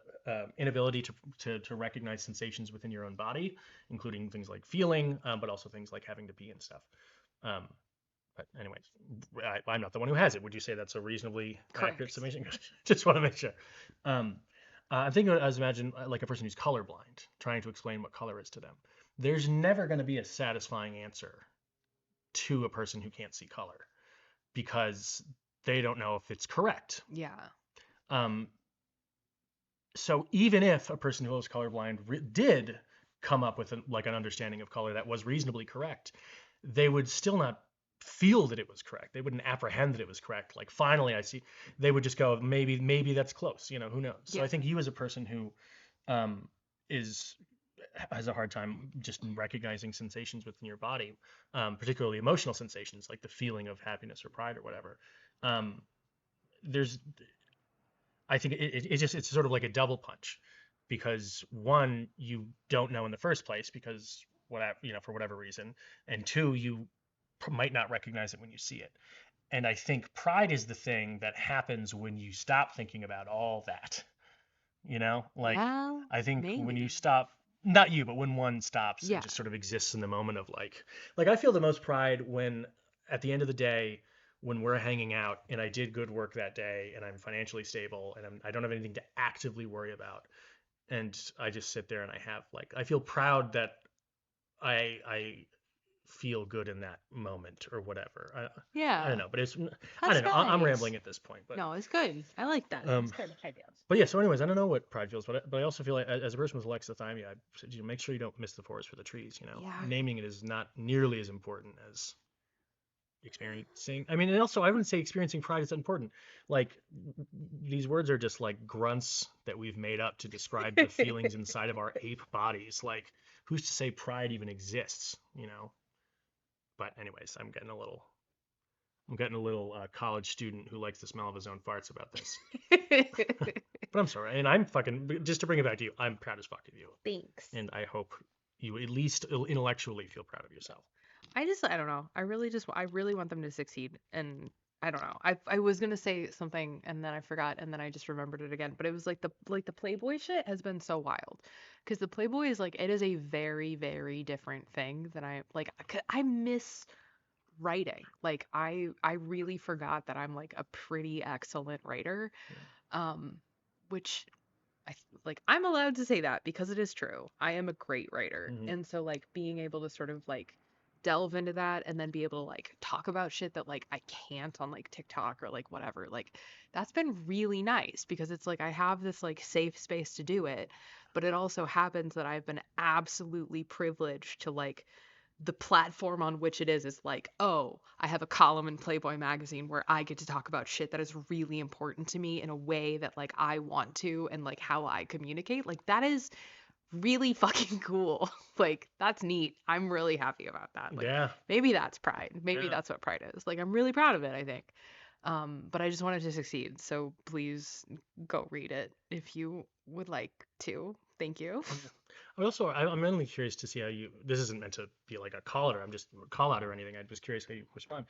inability to recognize sensations within your own body, including things like feeling, but also things like having to pee and stuff. But anyways, I'm not the one who has it. Would you say that's a reasonably accurate Correct. summation? Just want to make sure. I'm thinking as imagine like a person who's colorblind, trying to explain what color is to them. There's never going to be a satisfying answer to a person who can't see color because they don't know if it's correct. Yeah. Um, so even if a person who is colorblind did come up with like an understanding of color that was reasonably correct, they would still not feel that it was correct. They wouldn't apprehend that it was correct. Like finally I see. They would just go, maybe that's close. Who knows? So Yeah. I think you as a person who is has a hard time just recognizing sensations within your body, particularly emotional sensations like the feeling of happiness or pride or whatever. There's I think it's sort of like a double punch because one, you don't know in the first place because whatever, for whatever reason, and two, you might not recognize it when you see it. And I think pride is the thing that happens when you stop thinking about all that. Like Yeah, I think when you maybe. stop, not you, but when one stops and Yeah. just sort of exists in the moment of like I feel the most pride when at the end of the day, when we're hanging out and I did good work that day and I'm financially stable and I don't have anything to actively worry about. And I just sit there and I feel proud that I feel good in that moment or whatever. I don't Yeah. know, but I That's don't know. I'm nice. rambling at this point, but No, it's good. I like that. um, It's good. Ideas. but yeah. So, anyways, I don't know what pride feels, but I also feel like as a person with alexithymia, I said, make sure you don't miss the forest for the trees. Yeah. Naming it is not nearly as important as experiencing. I mean, and also I wouldn't say experiencing pride is important. Like these words are just like grunts that we've made up to describe the feelings inside of our ape bodies. Like, who's to say pride even exists? But anyways, I'm getting a little college student who likes the smell of his own farts about this. But I'm sorry, and I'm fucking just to bring it back to you. I'm proud as fuck of you, Thanks. and I hope you at least intellectually feel proud of yourself. I don't know. I really want them to succeed. And I don't know. I was gonna say something and then I forgot and then I just remembered it again. But it was like the Playboy shit has been so wild. Because the Playboy is like it is a very, very different thing than I miss writing. Like I really forgot that I'm like a pretty excellent writer. Um, which I'm allowed to say that because it is true. I am a great writer. Mm-hmm. And so like being able to sort of like delve into that and then be able to like talk about shit that like I can't on like TikTok or like whatever. Like that's been really nice because it's like I have this like safe space to do it, but it also happens that I've been absolutely privileged to like the platform on which it is like, oh, I have a column in Playboy magazine where I get to talk about shit that is really important to me in a way that like I want to and like how I communicate. Like that is really fucking cool. Like that's neat. I'm really happy about that. Like Yeah. maybe that's pride. Maybe Yeah. that's what pride is. Like I'm really proud of it, I think. But I just wanted to succeed. So please go read it if you would like to. Thank you. I'm mainly curious to see how you. This isn't meant to be like a call out or anything. I'm just curious how you respond.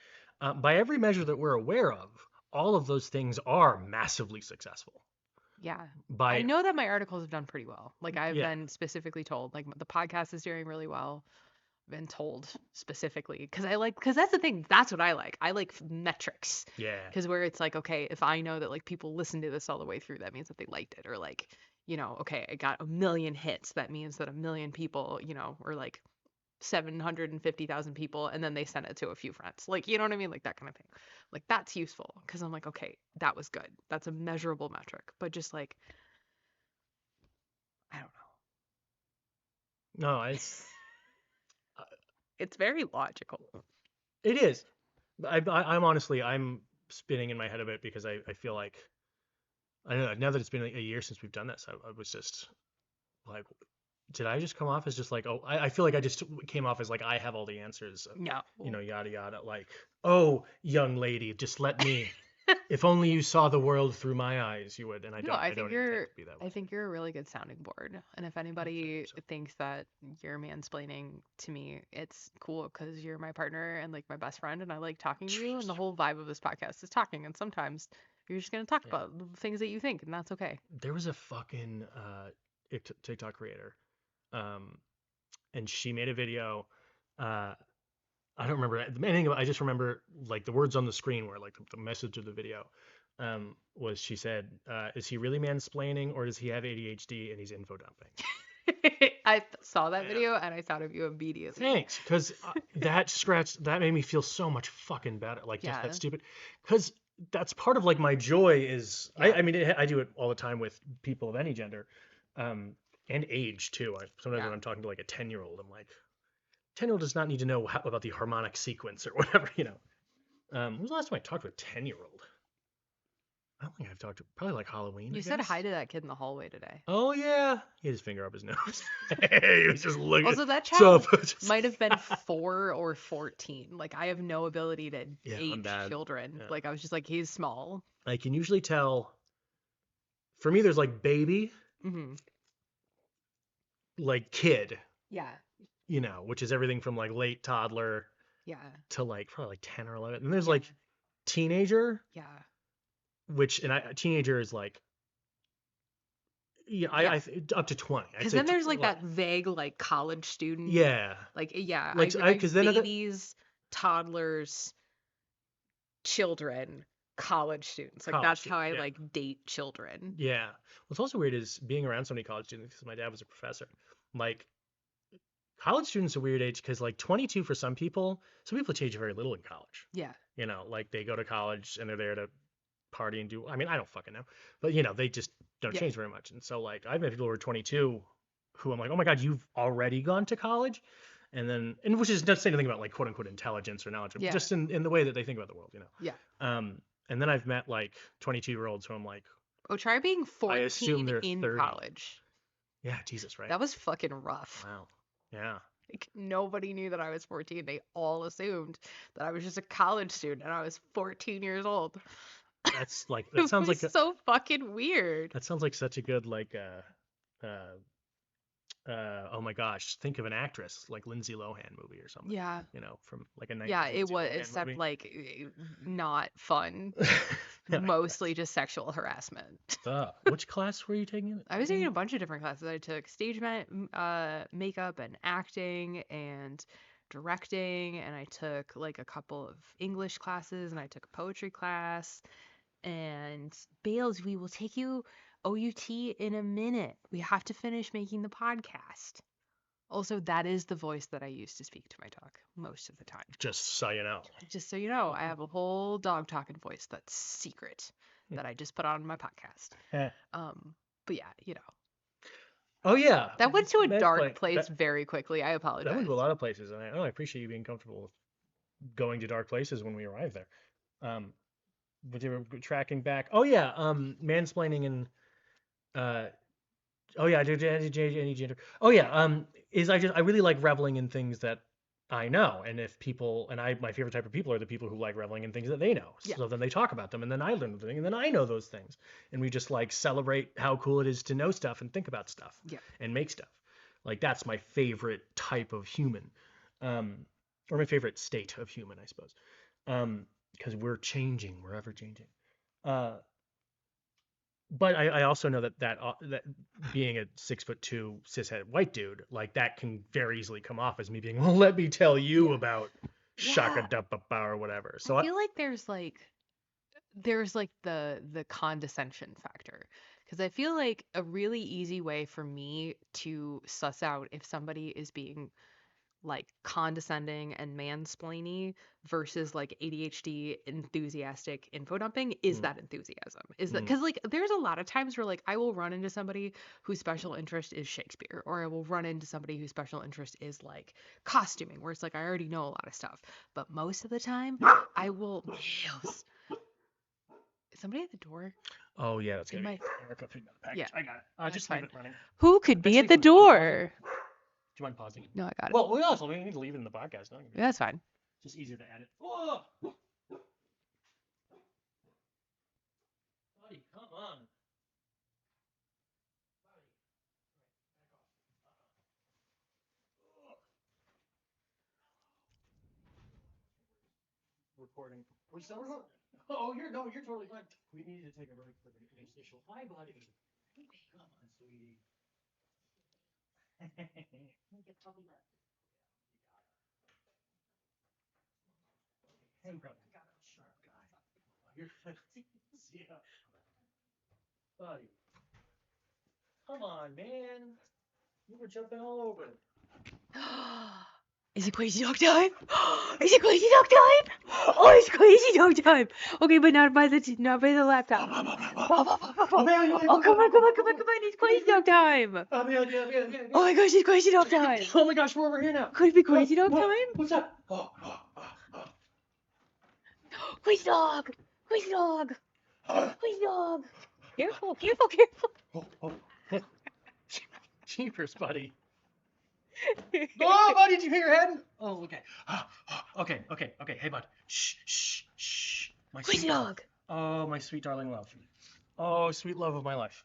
By every measure that we're aware of, all of those things are massively successful. Yeah. I By know that my articles have done pretty well. Like I've yeah, been specifically told, like the podcast is doing really well. I've been told specifically because that's the thing. That's what I like. I like metrics. yeah, Because where it's like, okay, if I know that like people listen to this all the way through, that means that they liked it. Or like, okay, I got 1 million hits. That means that 1 million people, or like 750,000 people, and then they send it to a few friends. Like, you know what I mean? Like that kind of thing. Like that's useful because I'm like, okay, that was good. That's a measurable metric. But just like, I don't know. no, it's It's very logical. it is. I'm honestly I'm spinning in my head a bit because I feel like I don't know. Now that it's been a year since we've done this, I was just like, did I just come off as just like, oh, I feel like I just came off as like I have all the answers and No. yada yada. Like, oh, young lady, just let me. If only you saw the world through my eyes, you would. And No, I don't intend to be that way. I think you're a really good sounding board. And if anybody So, thinks that you're mansplaining to me, it's cool because you're my partner and like my best friend and I like talking to you and the whole vibe of this podcast is talking and sometimes you're just going to talk yeah. about the things that you think and that's okay. There was a fucking TikTok creator, and she made a video. Uh, I don't remember anything about. I just remember like the words on the screen were like the message of the video. Was she said, "Is he really mansplaining or does he have ADHD and he's info dumping?" I saw that Yeah. video and I thought of you immediately. Thanks, because that made me feel so much fucking better. Like just Yeah. that stupid, because that's part of like my joy is Yeah. I mean I do it all the time with people of any gender, and age too. Sometimes Yeah. when I'm talking to like a 10-year-old, I'm like, 10-year-old does not need to know about the harmonic sequence or whatever, you know. When was the last time I talked to a 10-year-old? I don't think I've talked to probably like Halloween. You I said guess. hi to that kid in the hallway today. Oh yeah, he had his finger up his nose. He was just looking. Also, that "What's child up?" might have been 4 or 14. Like, I have no ability to Yeah, I'm age bad. children. Yeah. Like, I was just like, he's small. I can usually tell. For me, there's like baby, Mm-hmm. like kid, Yeah. you know, which is everything from like late toddler Yeah. to like probably like 10 or 11. And there's Yeah. like teenager, Yeah. which teenager is like, yeah, Yeah. up to 20. I'd Because say then there's like that vague, like, college student. Yeah. Like, yeah. Like, I because then babies, toddlers, children, college students. Like, College that's how I students, yeah. like date children. Yeah. What's also weird is being around so many college students because my dad was a professor. Like, college students are a weird age because like 22 for some people change very little in college. Yeah. You know, like they go to college and they're there to party and do. I mean, I don't fucking know, but you know, they just don't Yeah. change very much. And so like I've met people who are 22 who I'm like, oh my god, you've already gone to college, and which is not saying anything about like quote unquote intelligence or knowledge, Yeah. just in the way that they think about the world, you know. Yeah. And then I've met like 22-year-olds who I'm like, Oh, try being 14 assume they're in 30. college. yeah, Jesus, right? That was fucking rough. Wow. Yeah. Like, nobody knew that I was 14. They all assumed that I was just a college student and I was 14 years old. That's like It that sounds like was so fucking weird. that sounds like such a good like oh my gosh, think of an actress like Lindsay Lohan movie or something. Yeah. You know, from like a 90s Yeah, it Lindsay was, Lohan except movie. like not fun. Yeah, Mostly just sexual harassment. Which class were you taking? I was taking a bunch of different classes. I took stage makeup and acting and directing, and I took like a couple of English classes, and I took a poetry class. And Bales, we will take you OUT in a minute. We have to finish making the podcast. Also, that is the voice that I use to speak to my dog most of the time. Just so you know. Just so you know, I have a whole dog talking voice that's secret that I just put on my podcast. But yeah, you know. Oh yeah. That went to a dark like, place very quickly. I apologize. That went to a lot of places, and I appreciate you being comfortable with going to dark places when we arrive there. But they were tracking back. Oh yeah, mansplaining and oh yeah, any gender. Oh yeah, is I really like reveling in things that I know, and if people my favorite type of people are the people who like reveling in things that they know. Yeah. So then they talk about them, and then I learn the thing, and then I know those things, and we just like celebrate how cool it is to know stuff and think about stuff, Yeah. and make stuff. Like that's my favorite type of human, or my favorite state of human, I suppose, because we're ever changing. But I also know that being a 6'2" cishet white dude, like that can very easily come off as me being, well, let me tell you about shaka duppa or whatever. So I feel like there's like the condescension factor, because I feel like a really easy way for me to suss out if somebody is being like condescending and mansplaining versus like ADHD enthusiastic info dumping is that enthusiasm. Is that because like there's a lot of times where like I will run into somebody whose special interest is Shakespeare, or I will run into somebody whose special interest is like costuming, where it's like I already know a lot of stuff. But most of the time I will Is somebody at the door? Oh yeah, that's good. It might- Erica picked up the package. Yeah, I got it. that's Just leave fine. it running. Do Who could be Actually, at the can we pause door? you mind pausing? No, I got it. Well, we need to leave it in the podcast. No? Yeah, that's fine. It's just easier to edit. Oh! Buddy, come on. Recording. We're still recording. Oh, you're totally fine. We need to take a break for the initial. Hi, buddy. Come on, sweetie. Hey, bro, you got a sharp guy. You're 15. Yeah. Buddy. Come on, man. You were jumping all over. Is it crazy dog time? Is it crazy dog time? Oh, it's crazy dog time. Okay, but not by the laptop. Oh, come on, it's crazy dog time. Oh my gosh, it's crazy dog time. Oh my gosh, we're over here now. Could it be crazy dog time? What's up? Crazy dog. Crazy dog. Crazy dog. Careful. Jeepers, buddy. Oh, buddy, did you hit your head? Oh, okay. Okay. Hey, bud. Shh. My Crazy sweet dog. Oh, my sweet darling love. Oh, sweet love of my life.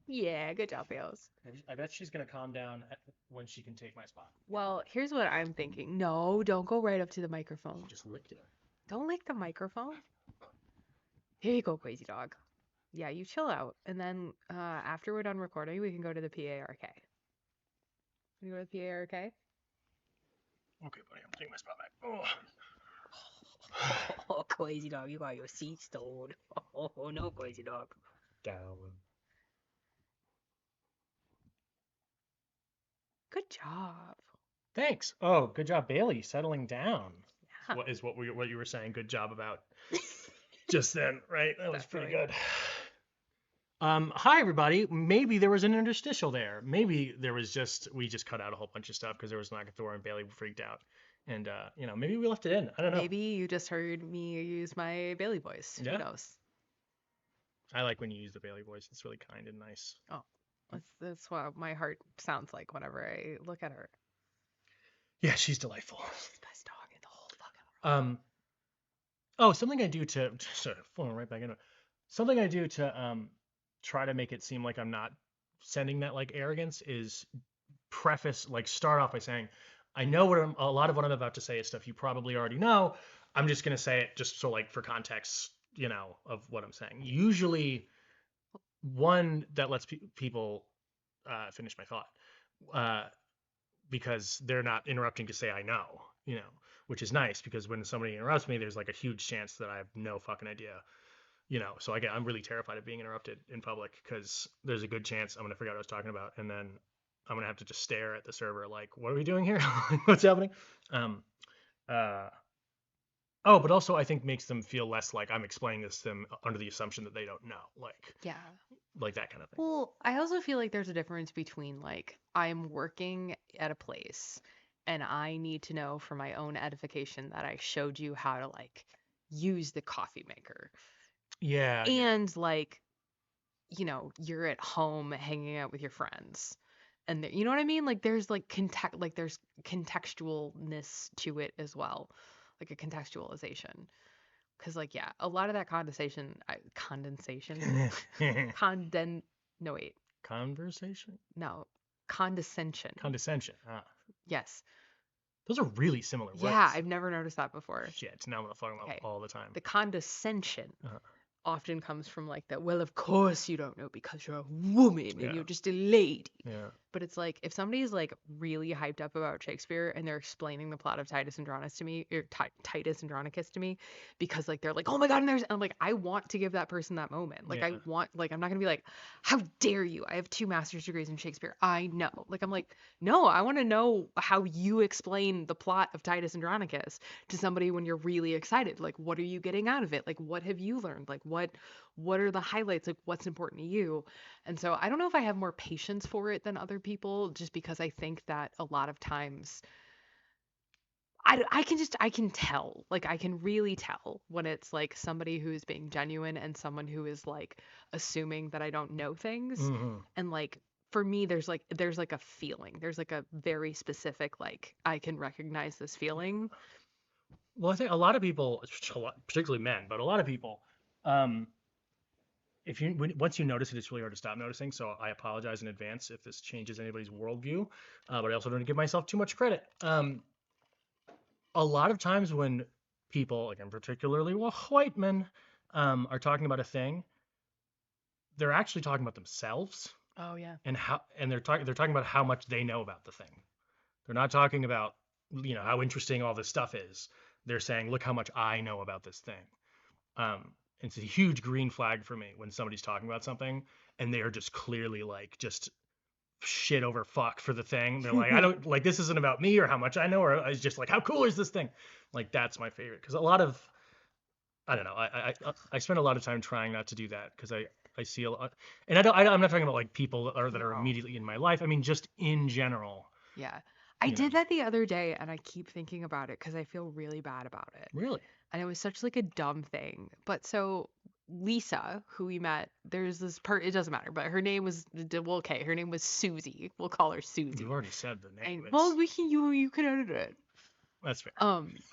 Yeah, good job, Fails. I bet she's gonna calm down when she can take my spot. Well, here's what I'm thinking. No, don't go right up to the microphone. She just licked it. Don't lick the microphone. Here you go, crazy dog. Yeah, you chill out. And then after we're done recording, we can go to the PARK. Can you go to the PARK? Okay, buddy, I'm taking my spot back. Oh. Oh, crazy dog, you got your seat stolen. Oh, no, crazy dog. Down. Good job. Thanks. Oh, good job, Bailey, settling down. Yeah. What you were saying? Good job about just then, right? That was pretty good. Hi everybody. Maybe there was an interstitial there. Maybe there was we just cut out a whole bunch of stuff because there was Nagathor and Bailey freaked out. And maybe we left it in. I don't know. Maybe you just heard me use my Bailey voice. Yeah. Who knows? I like when you use the Bailey voice. It's really kind and nice. Oh, that's what my heart sounds like whenever I look at her. Yeah, she's delightful. She's the best dog in the whole fucking world. Something I do to sorry, falling right back into it. Something I do to try to make it seem like I'm not sending that like arrogance is start off by saying, I know a lot of what I'm about to say is stuff you probably already know. I'm just gonna say it just so like for context, of what I'm saying. Usually, one that lets people finish my thought, because they're not interrupting to say I know, which is nice because when somebody interrupts me, there's like a huge chance that I have no fucking idea. So I'm really terrified of being interrupted in public because there's a good chance I'm going to forget what I was talking about. And then I'm going to have to just stare at the server like, what are we doing here? What's happening? But also I think makes them feel less like I'm explaining this to them under the assumption that they don't know. Yeah. Like that kind of thing. Well, I also feel like there's a difference between like I'm working at a place and I need to know for my own edification that I showed you how to like use the coffee maker. Yeah. And like, you're at home hanging out with your friends. And you know what I mean? Like there's like there's contextualness to it as well. Like a contextualization. Because like, yeah, a lot of that Conversation. No, condescension. Condescension. Yes. Those are really similar words. Yeah, I've never noticed that before. Shit, now I'm talking about all the time. The condescension often comes from like that, well, of course you don't know because you're a woman and you're just a lady. Yeah. But it's like, if somebody's like really hyped up about Shakespeare and they're explaining the plot of Titus Andronicus to me, or Titus Andronicus to me, because like they're like, oh my God, and I'm like, I want to give that person that moment. Like I want, like, I'm not gonna be like, how dare you? I have 2 master's degrees in Shakespeare. I know. Like, I'm like, no, I want to know how you explain the plot of Titus Andronicus to somebody when you're really excited. Like, what are you getting out of it? Like, what have you learned? Like, what are the highlights? Like, what's important to you? And so I don't know if I have more patience for it than other people, just because I think that a lot of times I can tell, like I can really tell when it's like somebody who is being genuine and someone who is like assuming that I don't know things. Mm-hmm. And like for me, there's like a feeling. There's like a very specific, like I can recognize this feeling. Well, I think a lot of people, particularly men, but a lot of people, once you notice it, it's really hard to stop noticing. So I apologize in advance if this changes anybody's worldview, but I also don't give myself too much credit. A lot of times when people, like, and particularly white men, are talking about a thing, they're actually talking about themselves. Oh yeah. And they're talking about how much they know about the thing. They're not talking about how interesting all this stuff is. they're saying, look how much I know about this thing. It's a huge green flag for me when somebody's talking about something and they are just clearly like just shit over fuck for the thing. They're like, I don't like, this isn't about me or how much I know, or it's just like, how cool is this thing? Like, that's my favorite. Because a lot of, I don't know, I spend a lot of time trying not to do that because I see a lot, and I'm not talking about like people that are No. immediately in my life. I mean, just in general. Yeah. I You did know. that the other day and I keep thinking about it because I feel really bad about it. Really? And it was such like a dumb thing. But so Lisa, who we met, there's this it doesn't matter, but her name was well, okay, her name was Susie. We'll call her Susie. You've already said the name. And, well, we can you can edit it. That's fair.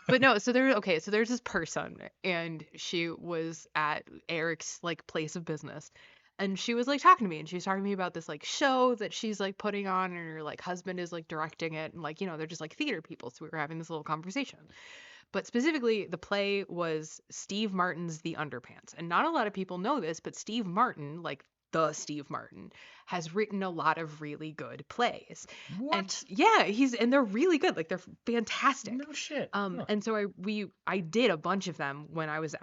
But no, so there's this person and she was at Eric's like place of business. And she was like talking to me and she was talking to me about this like show that she's like putting on and her like husband is like directing it and like, you know, they're just like theater people. So we were having this little conversation. But specifically, the play was Steve Martin's The Underpants. And not a lot of people know this, but Steve Martin, like the Steve Martin, has written a lot of really good plays. What? And yeah, and they're really good. Like they're fantastic. No shit. And so I did a bunch of them when I was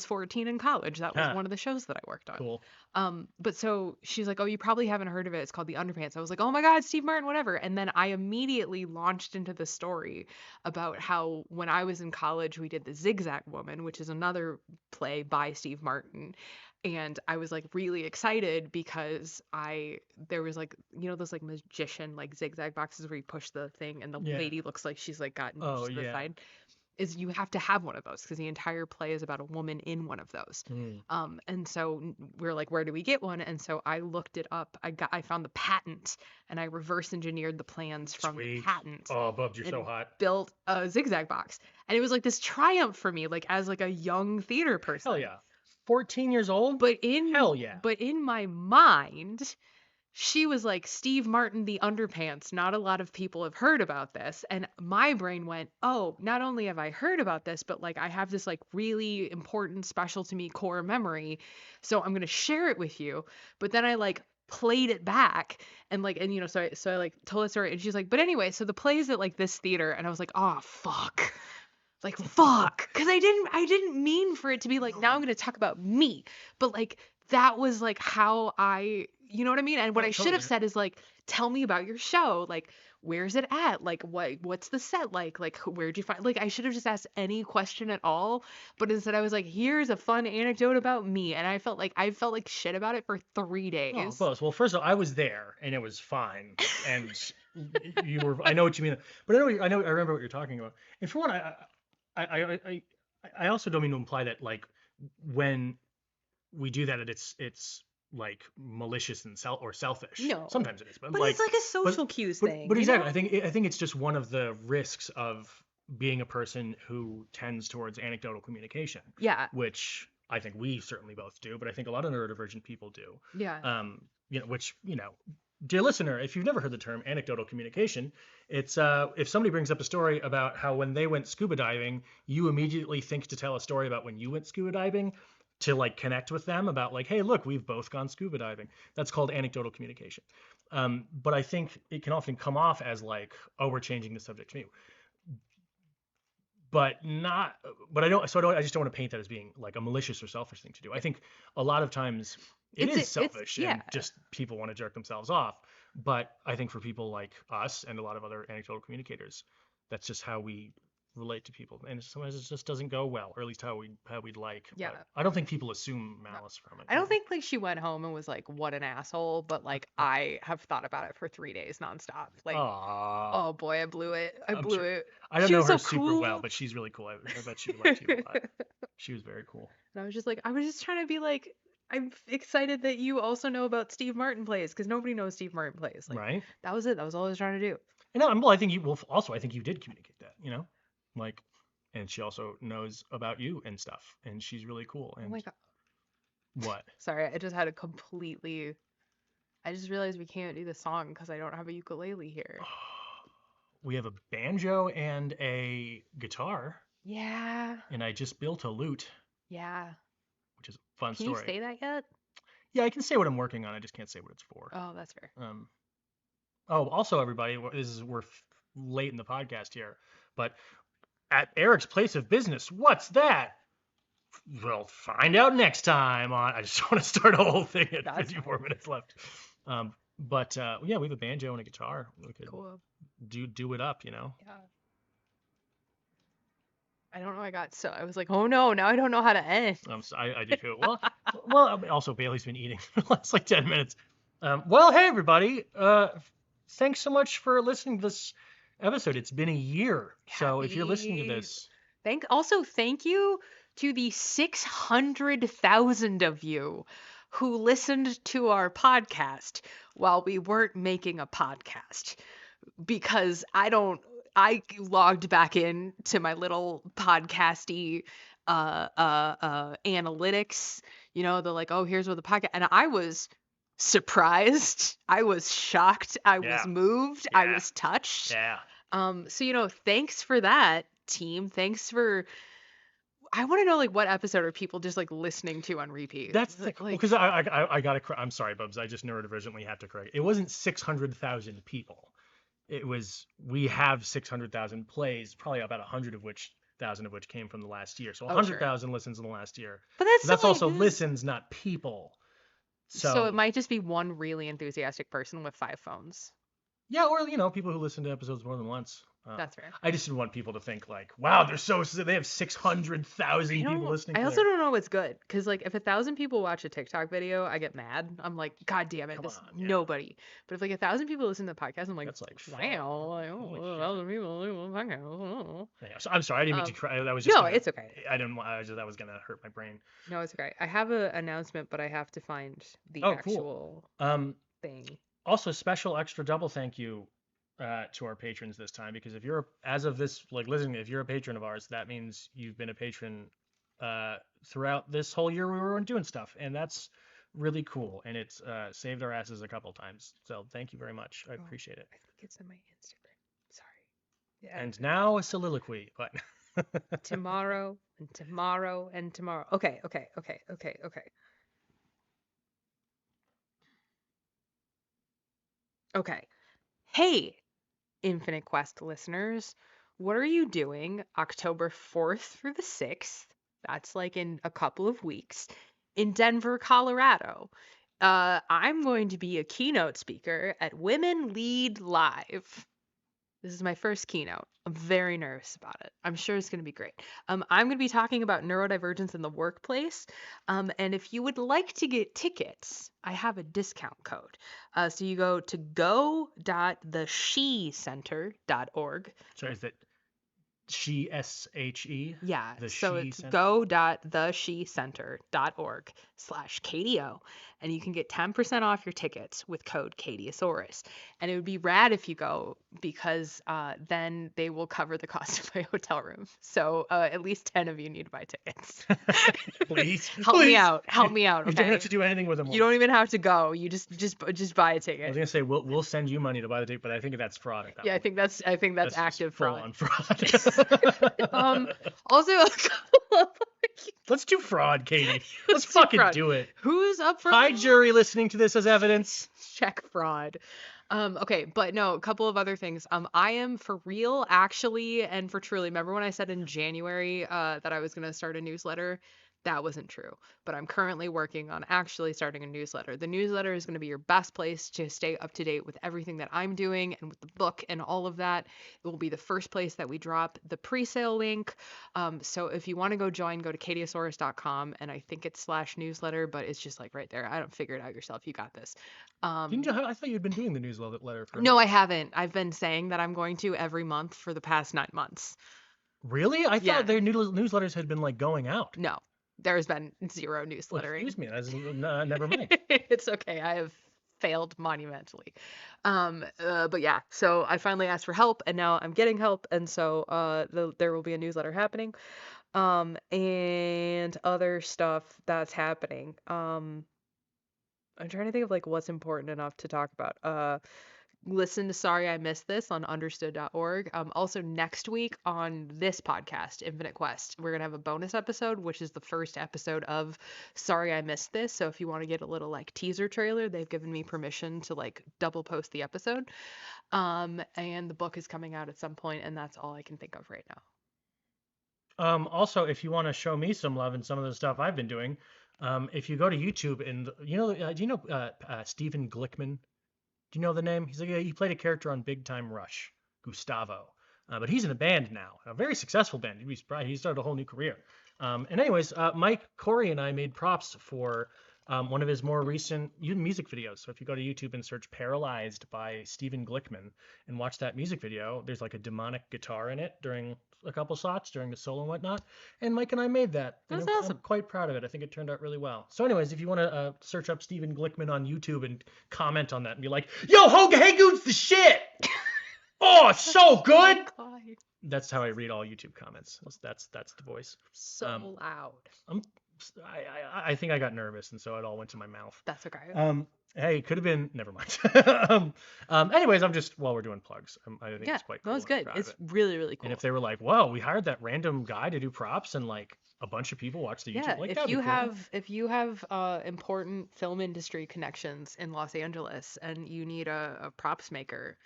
14 in college. That was one of the shows that I worked on. Cool. But so she's like, oh, you probably haven't heard of it. It's called The Underpants. I was like, oh my God, Steve Martin, whatever. And then I immediately launched into the story about how when I was in college, we did The Zigzag Woman, which is another play by Steve Martin. And I was like really excited because there was like, you know, those like magician like zigzag boxes where you push the thing and the lady looks like she's like gotten pushed to the side. Is you have to have one of those because the entire play is about a woman in one of those. And so we're like, where do we get one? And so I looked it up. I found the patent and I reverse engineered the plans from the patent. Oh, Bubs, you're so hot. Built a zigzag box. And it was like this triumph for me, like as like a young theater person. Hell yeah. 14 years old? Hell yeah. But in my mind, she was like, Steve Martin, The Underpants. Not a lot of people have heard about this. And my brain went, oh, not only have I heard about this, but like I have this like really important, special to me core memory. So I'm going to share it with you. But then I like played it back and like, and you know, so I like told the story and she's like, but anyway, so the play's at like this theater. And I was like, oh, fuck. Like, fuck. Because I didn't mean for it to be like, now I'm going to talk about me. But like, that was like how you know what I mean? And what I should have said is like, tell me about your show. Like, where's it at? Like, what's the set like? Like, where'd you find, like, I should have just asked any question at all. But instead I was like, here's a fun anecdote about me. And I felt like shit about it for 3 days. Oh, Buzz. Well, first of all, I was there and it was fine. And you were, I know what you mean. But I remember what you're talking about. And for one, I also don't mean to imply that like when we do that it's like malicious and selfish. No. Sometimes it is, but it's like a social cues thing. But exactly, I think it's just one of the risks of being a person who tends towards anecdotal communication. Yeah. Which I think we certainly both do, but I think a lot of neurodivergent people do. Yeah. You know, which, you know, dear listener, if you've never heard the term anecdotal communication, it's if somebody brings up a story about how when they went scuba diving, you immediately think to tell a story about when you went scuba diving to like connect with them about like, hey, look, we've both gone scuba diving. That's called anecdotal communication. But I think it can often come off as like, oh, we're changing the subject to me. But I just don't want to paint that as being like a malicious or selfish thing to do. I think a lot of times it is selfish and just people want to jerk themselves off. But I think for people like us and a lot of other anecdotal communicators, that's just how we relate to people, and sometimes it just doesn't go well, or at least how we'd like. Yeah. But I don't think people assume malice from it. I don't think like she went home and was like, what an asshole, but like I have thought about it for 3 days nonstop. Like, oh boy, I blew it. I blew it. I don't know her super well, but she's really cool. I bet she liked you a lot. She was very cool. And I was just trying to be like, I'm excited that you also know about Steve Martin plays, because nobody knows Steve Martin plays. Like, right. That was it. That was all I was trying to do. And I think I think you did communicate that, you know, like, and she also knows about you and stuff, and she's really cool. And oh my God. What? Sorry, I just had I just realized we can't do the song because I don't have a ukulele here. We have a banjo and a guitar. Yeah. And I just built a lute. Yeah. Which is a fun story. Can you say that yet? Yeah, I can say what I'm working on. I just can't say what it's for. Oh, that's fair. Also, everybody, we're late in the podcast here, but At Erik's place of business. What's that? We'll find out next time on. I just want to start a whole thing at That's 54 fine. minutes left. But yeah, we have a banjo and a guitar. We could Cool. do it up, you know. Yeah. I don't know. I was like, oh no, now I don't know how to end. I do too. Well, also Bailey's been eating for the last like 10 minutes. Well, hey everybody. Thanks so much for listening to this episode. It's been a year. So if you're listening to Happy- this, Thank you to the 600,000 of you who listened to our podcast while we weren't making a podcast. Because I logged back in to my little podcasty analytics, you know, the like, oh, here's what the podcast, and I was surprised, I was shocked, I was Yeah. moved, I Yeah. was touched. yeah. So you know, thanks for that, team. Thanks for. I want to know like what episode are people just like listening to on repeat? That's the like, because I got to. I'm sorry, Bubs. I just neurodivergently have to correct. It wasn't 600,000 people. It was we have 600,000 plays, probably about 100,000 of which came from the last year. So Oh, sure. 100,000 listens in the last year. but that's That's still, also like, listens, not people. So it might just be one really enthusiastic person with 5 phones. Yeah, or you know, people who listen to episodes more than once. That's fair. I just didn't want people to think like, wow, they have 600,000 people listening. I to also don't know what's good because like if 1,000 people watch a TikTok video, I get mad. I'm like, God damn it, Come this on, yeah. nobody. But if like 1,000 people listen to the podcast, I'm like, That's like wow, like, holy oh, shit. 1,000 people listen to the podcast. Oh. Yeah, so I'm sorry, I didn't mean to cry. That was just No, gonna- it's okay. I didn't want. That was gonna hurt my brain. No, it's okay. I have an announcement, but I have to find the Oh, actual cool. thing. Also, special extra double thank you to our patrons this time, because if you're as of this like listening, if you're a patron of ours, that means you've been a patron throughout this whole year we were doing stuff, and that's really cool, and it's saved our asses a couple times. So thank you very much. I appreciate it. I think it's in my Instagram. Sorry. Yeah. And now a soliloquy, but Tomorrow and tomorrow and tomorrow. Okay. Okay. Hey, Infinite Quest listeners, what are you doing October 4th through the 6th? That's like in a couple of weeks in Denver, Colorado. I'm going to be a keynote speaker at Women Lead Live. This is my first keynote. I'm very nervous about it. I'm sure it's going to be great. I'm going to be talking about neurodivergence in the workplace. And if you would like to get tickets, I have a discount code. So you go to go.theshecenter.org. sorry, is that she SHE? Yeah, The so She it's Center? go.theshecenter.org/Catio, and you can get 10% off your tickets with code Catieosaurus. And it would be rad if you go, because then they will cover the cost of my hotel room. So at least 10 of you need to buy tickets. Please, Help me out. Help me out. You Okay. don't have to do anything with them. You don't even have to go. You just buy a I was ticket. gonna say we'll send you money to buy the ticket, but I think that's fraud at that Yeah, I point. think that's just active full-on fraud. fraud. Also, a couple of Let's do fraud, Katie. Let's do fucking fraud. do it. who's up for Hi, jury, listening to this as evidence. check fraud. Okay, but no, a couple of other things. I am for real, actually, and for truly. Remember when I said in January that I was gonna start a newsletter? That wasn't true. But I'm currently working on actually starting a newsletter. The newsletter is going to be your best place to stay up to date with everything that I'm doing and with the book and all of that. It will be the first place that we drop the pre-sale link. So if you want to go join, go to catieosaurus.com, and I think it's /newsletter, but it's just like right there. I don't figure it out yourself. You got this. Didn't you, I thought you'd been doing the newsletter for. No, I haven't. I've been saying that I'm going to every month for the past 9 months. Really? I Yeah. thought their newsletters had been like going out. No, there's been zero Well, newslettering. excuse me. That's, never mind. It's okay. I have failed monumentally. But yeah, so I finally asked for help, and now I'm getting help, and so there will be a newsletter happening, and other stuff that's happening. I'm trying to think of like what's important enough to talk about. Listen to Sorry I Missed This on understood.org. Also next week on this podcast, Infinite Quest, we're going to have a bonus episode, which is the first episode of Sorry I Missed This. So if you want to get a little like teaser trailer, they've given me permission to like double post the episode. And the book is coming out at some point, and that's all I can think of right now. Also, if you want to show me some love and some of the stuff I've been doing, if you go to YouTube and do you know Stephen Glickman? Do you know the name? He played a character on Big Time Rush, Gustavo. But he's in a band now, a very successful band. You'd be surprised. He started a whole new career. And anyways, Mike, Corey, and I made props for one of his more recent music videos. So if you go to YouTube and search "Paralyzed" by Stephen Glickman and watch that music video, there's like a demonic guitar in it during a couple shots during the solo and whatnot. And Mike and I made that. That's and I'm awesome. quite proud of it. I think it turned out really well. So anyways, if you want to search up Stephen Glickman on YouTube and comment on that and be like, "Yo, Hoga Hey Goon's the shit!" Oh, it's so good. God. That's how I read all YouTube comments. That's the voice. So loud. I think I got nervous and so it all went to my mouth. That's okay. Hey, it could have been. Never mind. Anyways, I'm just while we're doing plugs. I think it's quite cool. That was good. Proud of It's it. really, really cool. And if they were like, "Whoa, we hired that random guy to do props," and like a bunch of people watch the YouTube, yeah, like if that'd you be cool. if you have important film industry connections in Los Angeles and you need a props maker,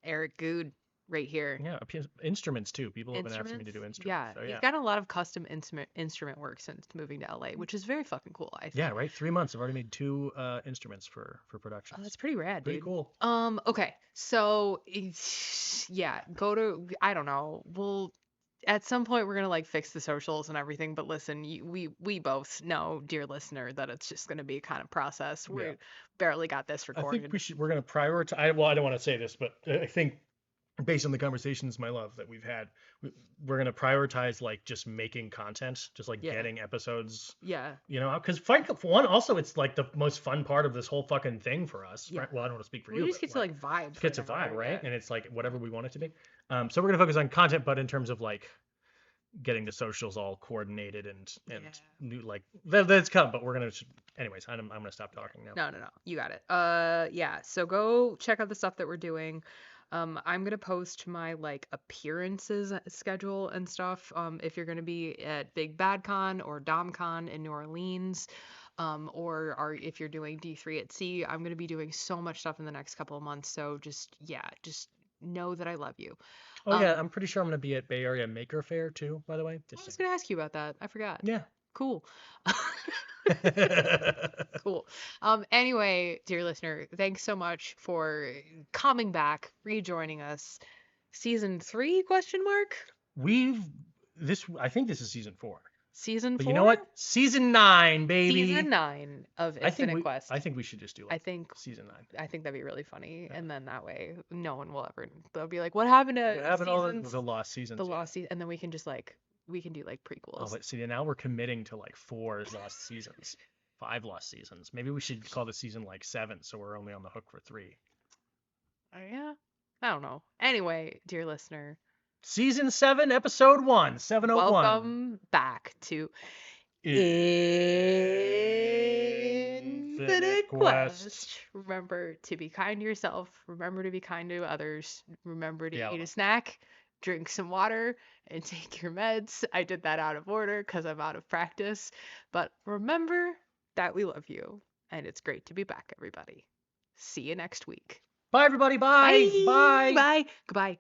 Eric Good right here. Yeah, instruments too. People have been asking me to do instruments. Yeah, So, he's got a lot of custom instrument work since moving to LA, which is very fucking cool. I think. Yeah, right. 3 months. I've already made 2 instruments for production. Oh, that's pretty rad, Pretty dude. cool. Okay, so yeah, go to I don't know. We'll at some point we're gonna like fix the socials and everything. But listen, we both know, dear listener, that it's just gonna be a kind of process. We barely got this recorded. I think we're gonna prioritize. Well, I don't want to say this, but I think based on the conversations, my love, that we've had, we're gonna prioritize like just making content, just like getting episodes. Yeah. You know, because for one, also it's like the most fun part of this whole fucking thing for us. Yeah. Right? Well, I don't want to speak for you. We just but, get to like vibe. Get to vibe, right? And it's like whatever we want it to be. So we're gonna focus on content, but in terms of like getting the socials all coordinated and new, like that's come. But we're gonna, anyways. I'm gonna stop talking now. No, you got it. Yeah. So go check out the stuff that we're doing. I'm gonna post my like appearances schedule and stuff. If you're gonna be at Big Bad Con or DomCon in New Orleans, or if you're doing D3 at Sea, I'm gonna be doing so much stuff in the next couple of months. So just know that I love you. Oh yeah, I'm pretty sure I'm gonna be at Bay Area Maker Faire too. By the way, I was gonna ask you about that. I forgot. Yeah. Cool. Cool. Anyway, dear listener, thanks so much for coming back, rejoining us. Season 3 question mark? I think this is season 4. Season 4? But you know what? Season 9, baby. Season 9 of Infinite Quest. I think we should just do season 9. I think that'd be really funny. Yeah. And then that way no one will ever, they'll be like, what happened to the lost seasons? The lost season, and then we can just like we can do like prequels. Oh, but see, now we're committing to like 4 lost seasons, 5 lost seasons. Maybe we should call the season like 7, so we're only on the hook for 3. Yeah, I don't know. Anyway, dear listener, season 7, episode 1, 701. Welcome back to Infinite Quest. Remember to be kind to yourself. Remember to be kind to others. Remember to eat a snack. Drink some water and take your meds. I did that out of order because I'm out of practice. But remember that we love you. And it's great to be back, everybody. See you next week. Bye, everybody. Bye. Bye. Bye. Goodbye.